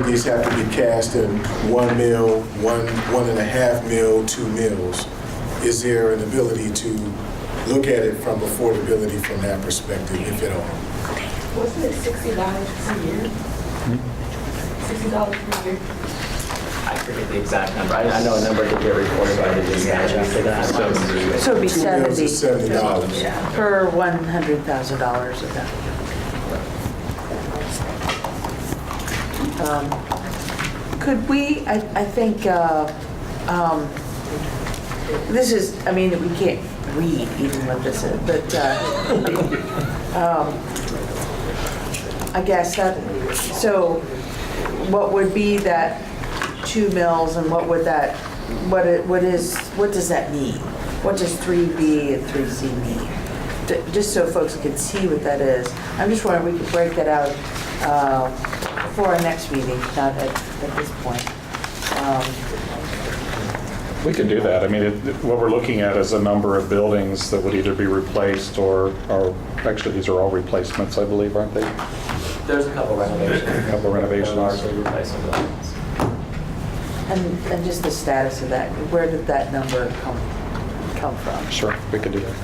these have to be cast in 1 mill, 1.5 mill, 2 mills. Is there an ability to look at it from affordability from that perspective, if at all? Wasn't it $60 per year? $60 per year? I forget the exact number. I know a number did get reported by the dispatch after that. So it'd be 70. $70. Yeah, per $100,000 of that. Could we, I think, this is, we can't read even what this is, but I guess that, so what would be that 2 mills and what would that, what does that mean? What does 3B and 3C mean? Just so folks can see what that is. I'm just wondering if we could break that out for our next meeting, not at this point. We can do that. What we're looking at is a number of buildings that would either be replaced or actually these are all replacements, I believe, aren't they? There's a couple renovations. Largely replacement buildings. And just the status of that, where did that number come come from. Sure, we could do that.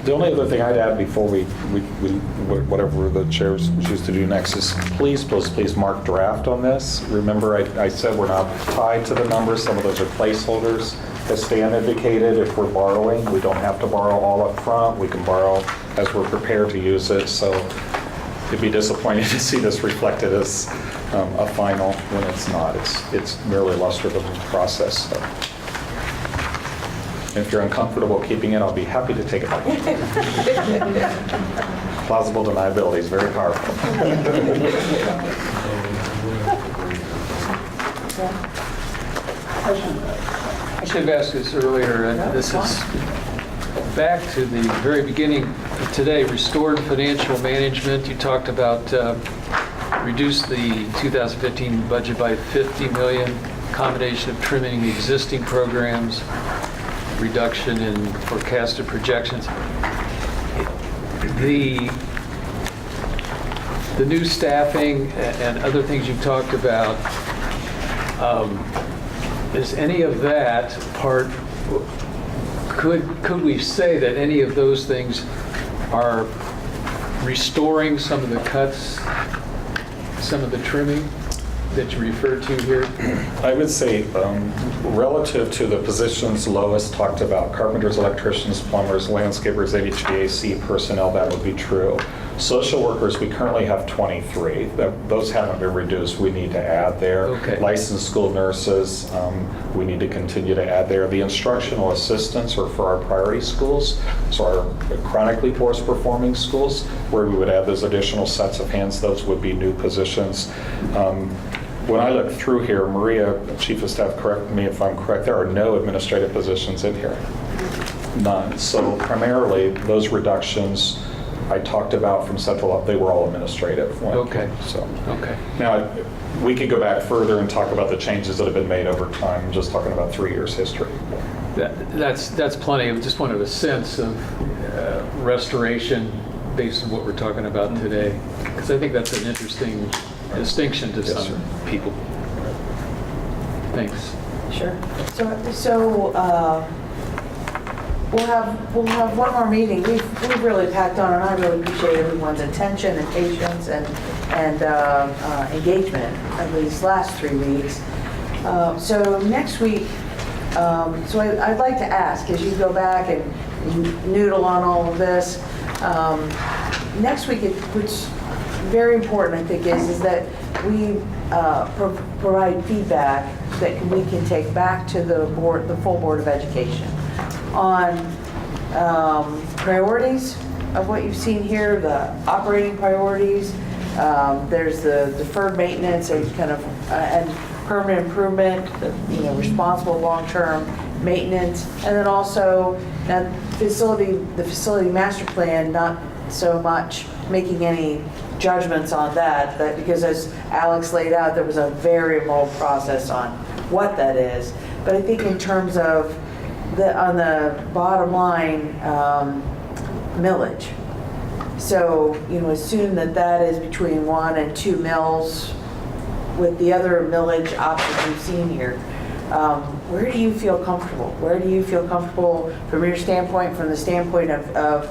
The only other thing I'd add before we whatever the chairs choose to do next is please mark draft on this. Remember, I said we're not tied to the numbers. Some of those are placeholders. As Stan indicated, if we're borrowing, we don't have to borrow all up front. We can borrow as we're prepared to use it. So it'd be disappointing to see this reflected as a final when it's not. It's merely illustrative of the process. So. If you're uncomfortable keeping it, I'll be happy to take it back. Plausible deniability is very powerful. I should have asked this earlier, and this is back to the very beginning of today, restored financial management. You talked about reduce the 2015 budget by $50 million, combination of trimming existing programs, reduction in forecasted projections. The new staffing and other things you've talked about, is any of that part, could we say that any of those things are restoring some of the cuts, some of the trimming that you referred to here? I would say relative to the positions Lois talked about, carpenters, electricians, plumbers, landscapers, HVAC personnel, that would be true. Social workers, we currently have 23. Those haven't been reduced. We need to add there. Okay. Licensed school nurses, we need to continue to add there. The instructional assistants are for our priority schools, so our chronically poorest performing schools, where we would add those additional sets of hands. Those would be new positions. When I look through here, Maria, Chief of Staff, correct me if I'm correct, there are no administrative positions in here. None. So primarily, those reductions I talked about from central up, they were all administrative. Okay. So, okay. Now, we could go back further and talk about the changes that have been made over time. I'm just talking about 3 years history. That's plenty. I just wanted a sense of restoration based on what we're talking about today, because I think that's an interesting distinction to some people. Thanks. Sure. So we'll have one more meeting. We've really packed on, and I really appreciate everyone's attention and patience and engagement of these last 3 weeks. So next week, I'd like to ask, as you go back and noodle on all of this, next week, what's very important, I think, is that we provide feedback that we can take back to the board, the full Board of Education, on priorities of what you've seen here, the operating priorities. There's the deferred maintenance and kind of and permanent improvement, the responsible long-term maintenance, and then also the facility master plan. Not so much making any judgments on that because as Alex laid out, there was a very involved process on what that is. But I think in terms of on the bottom line, millage. So, assume that is between 1 and 2 mills with the other millage options we've seen here. Where do you feel comfortable? Where do you feel comfortable from your standpoint, from the standpoint of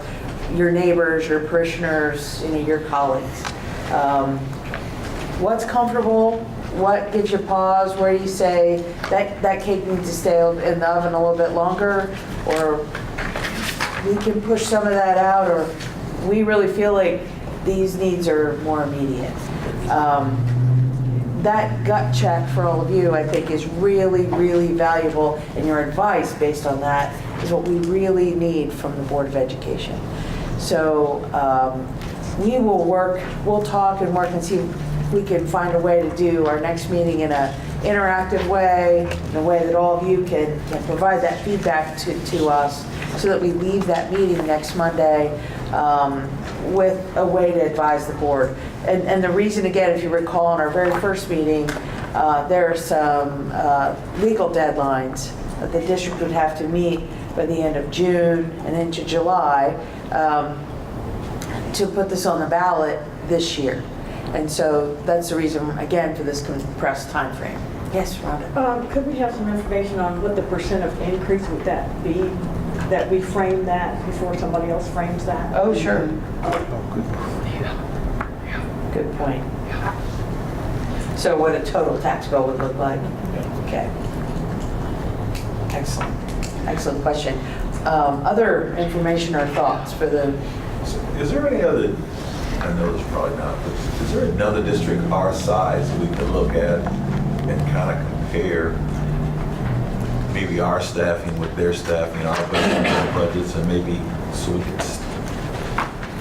your neighbors, your parishioners, your colleagues? What's comfortable? What gives you pause? Where do you say that cake needs to stay in the oven a little bit longer, or we can push some of that out, or we really feel like these needs are more immediate? That gut check for all of you, I think, is really, really valuable, and your advice based on that is what we really need from the Board of Education. So we'll talk and work and see if we can find a way to do our next meeting in an interactive way, in a way that all of you can provide that feedback to us, so that we leave that meeting next Monday with a way to advise the board. And the reason, again, if you recall, in our very first meeting, there are some legal deadlines that the district would have to meet by the end of June and into July to put this on the ballot this year. And so that's the reason, again, for this compressed time frame. Yes, Rhonda. Could we have some information on what the percent of increase would that be, that we frame that before somebody else frames that? Oh, sure. Good point. So what a total tax bill would look like? Okay. Excellent. Excellent question. Other information or thoughts for the... Is there any other, I know there's probably not, but is there another district our size we could look at and kind of compare maybe our staffing with their staffing, our budgets, and maybe so we could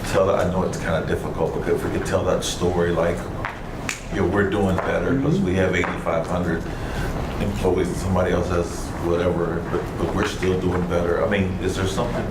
tell, I know it's kind of difficult, but if we could tell that story like, you know, we're doing better because we have 8,500 employees and somebody else has whatever, but we're still doing better. I mean, is there something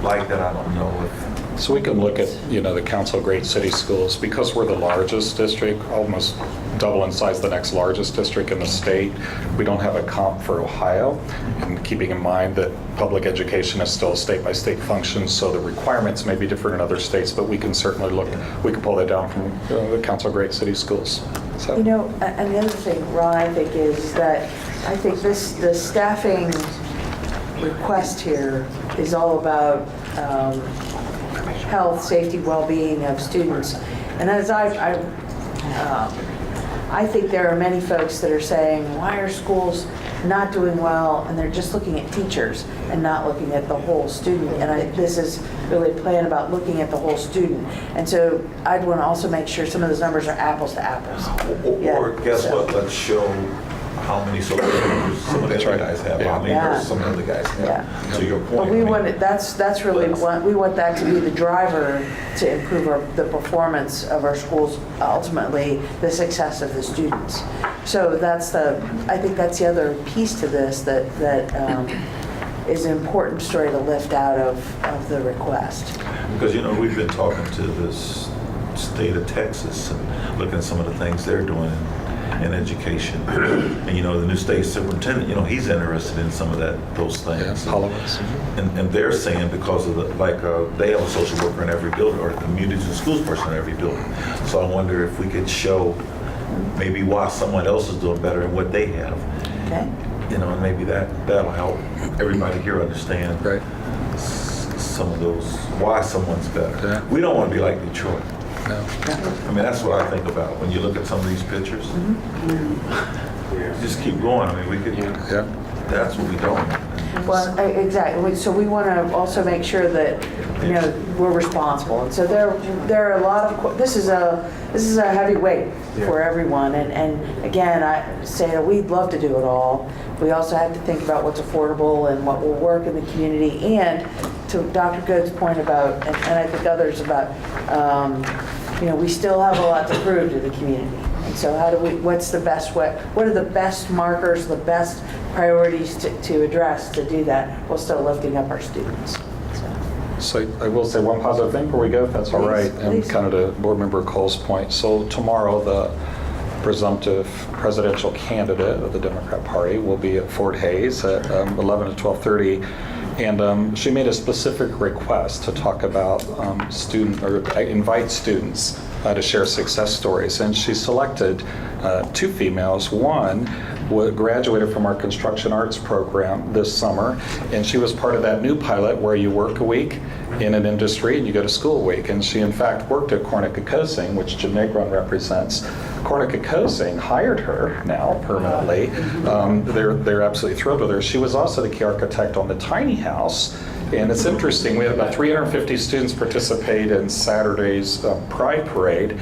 like that? I don't know if... So we can look at, the Council of Great City Schools, because we're the largest district, almost double in size the next largest district in the state. We don't have a comp for Ohio, and keeping in mind that public education is still a state-by-state function, so the requirements may be different in other states, but we can certainly look, we can pull that down from the Council of Great City Schools. So. And the other thing, Ron, I think is that I think the staffing request here is all about health, safety, well-being of students. And as I think there are many folks that are saying, why are schools not doing well? And they're just looking at teachers and not looking at the whole student. And this is really a plan about looking at the whole student. And so I'd want to also make sure some of those numbers are apples to apples. Or guess what? Let's show how many social workers some of the other guys have, how many nurses some of the other guys have. To your point. But we want it, that's really we want that to be the driver to improve the performance of our schools, ultimately the success of the students. So I think that's the other piece to this that is an important story to lift out of the request. Because we've been talking to this state of Texas and looking at some of the things they're doing in education. And the new state superintendent, he's interested in some of those things. And they're saying because of they have a social worker in every building, or a communities and schools person in every building. So I wonder if we could show maybe why someone else is doing better and what they have. Okay. And maybe that'll help everybody here understand some of those, why someone's better. Yeah. We don't want to be like Detroit. No. I mean, that's what I think about when you look at some of these pictures. Just keep going. I mean, we could, that's what we don't want. Well, exactly. So we want to also make sure that, we're responsible. And so there are a lot of, this is a heavy weight for everyone. And again, I say that we'd love to do it all. We also have to think about what's affordable and what will work in the community. And to Dr. Good's point about, and I think others about, we still have a lot to prove to the community. And so what's the best way, what are the best markers, the best priorities to address to do that while still lifting up our students? So I will say one positive thing before we go, if that's all right, and kind of to Board Member Cole's point. So tomorrow, the presumptive presidential candidate of the Democrat Party will be at Fort Hays at 11 to 12:30. And she made a specific request to talk about invite students to share success stories. And she selected two females. One graduated from our construction arts program this summer, and she was part of that new pilot where you work a week in an industry and you go to school a week. And she in fact worked at Cornica-Cosing, which Jim Negron represents. Cornica-Cosing hired her now permanently. They're absolutely thrilled with her. She was also the key architect on the tiny house. And it's interesting, we had about 350 students participate in Saturday's Pride Parade.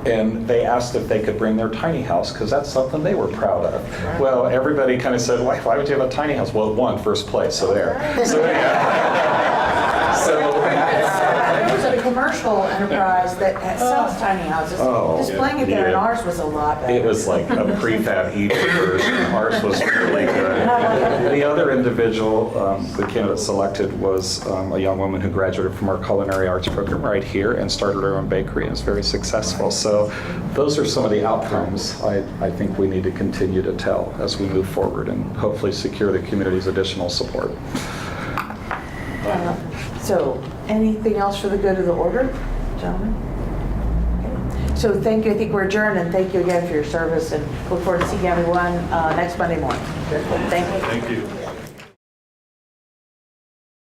And they asked if they could bring their tiny house because that's something they were proud of. Well, everybody kind of said, why would you have a tiny house? Well, it won first place, so there. So, it was a commercial enterprise that sells tiny houses. Displaying it there, and ours was a lot better. It was like a prefab Egypt version. Ours was really good. The other individual, the candidate selected, was a young woman who graduated from our culinary arts program right here and started her own bakery and is very successful. So those are some of the outcomes I think we need to continue to tell as we move forward and hopefully secure the community's additional support. So anything else for the good of the order, gentlemen? Okay. So thank you. I think we're adjourned, and thank you again for your service, and look forward to seeing everyone next Monday morning. Thank you. Thank you.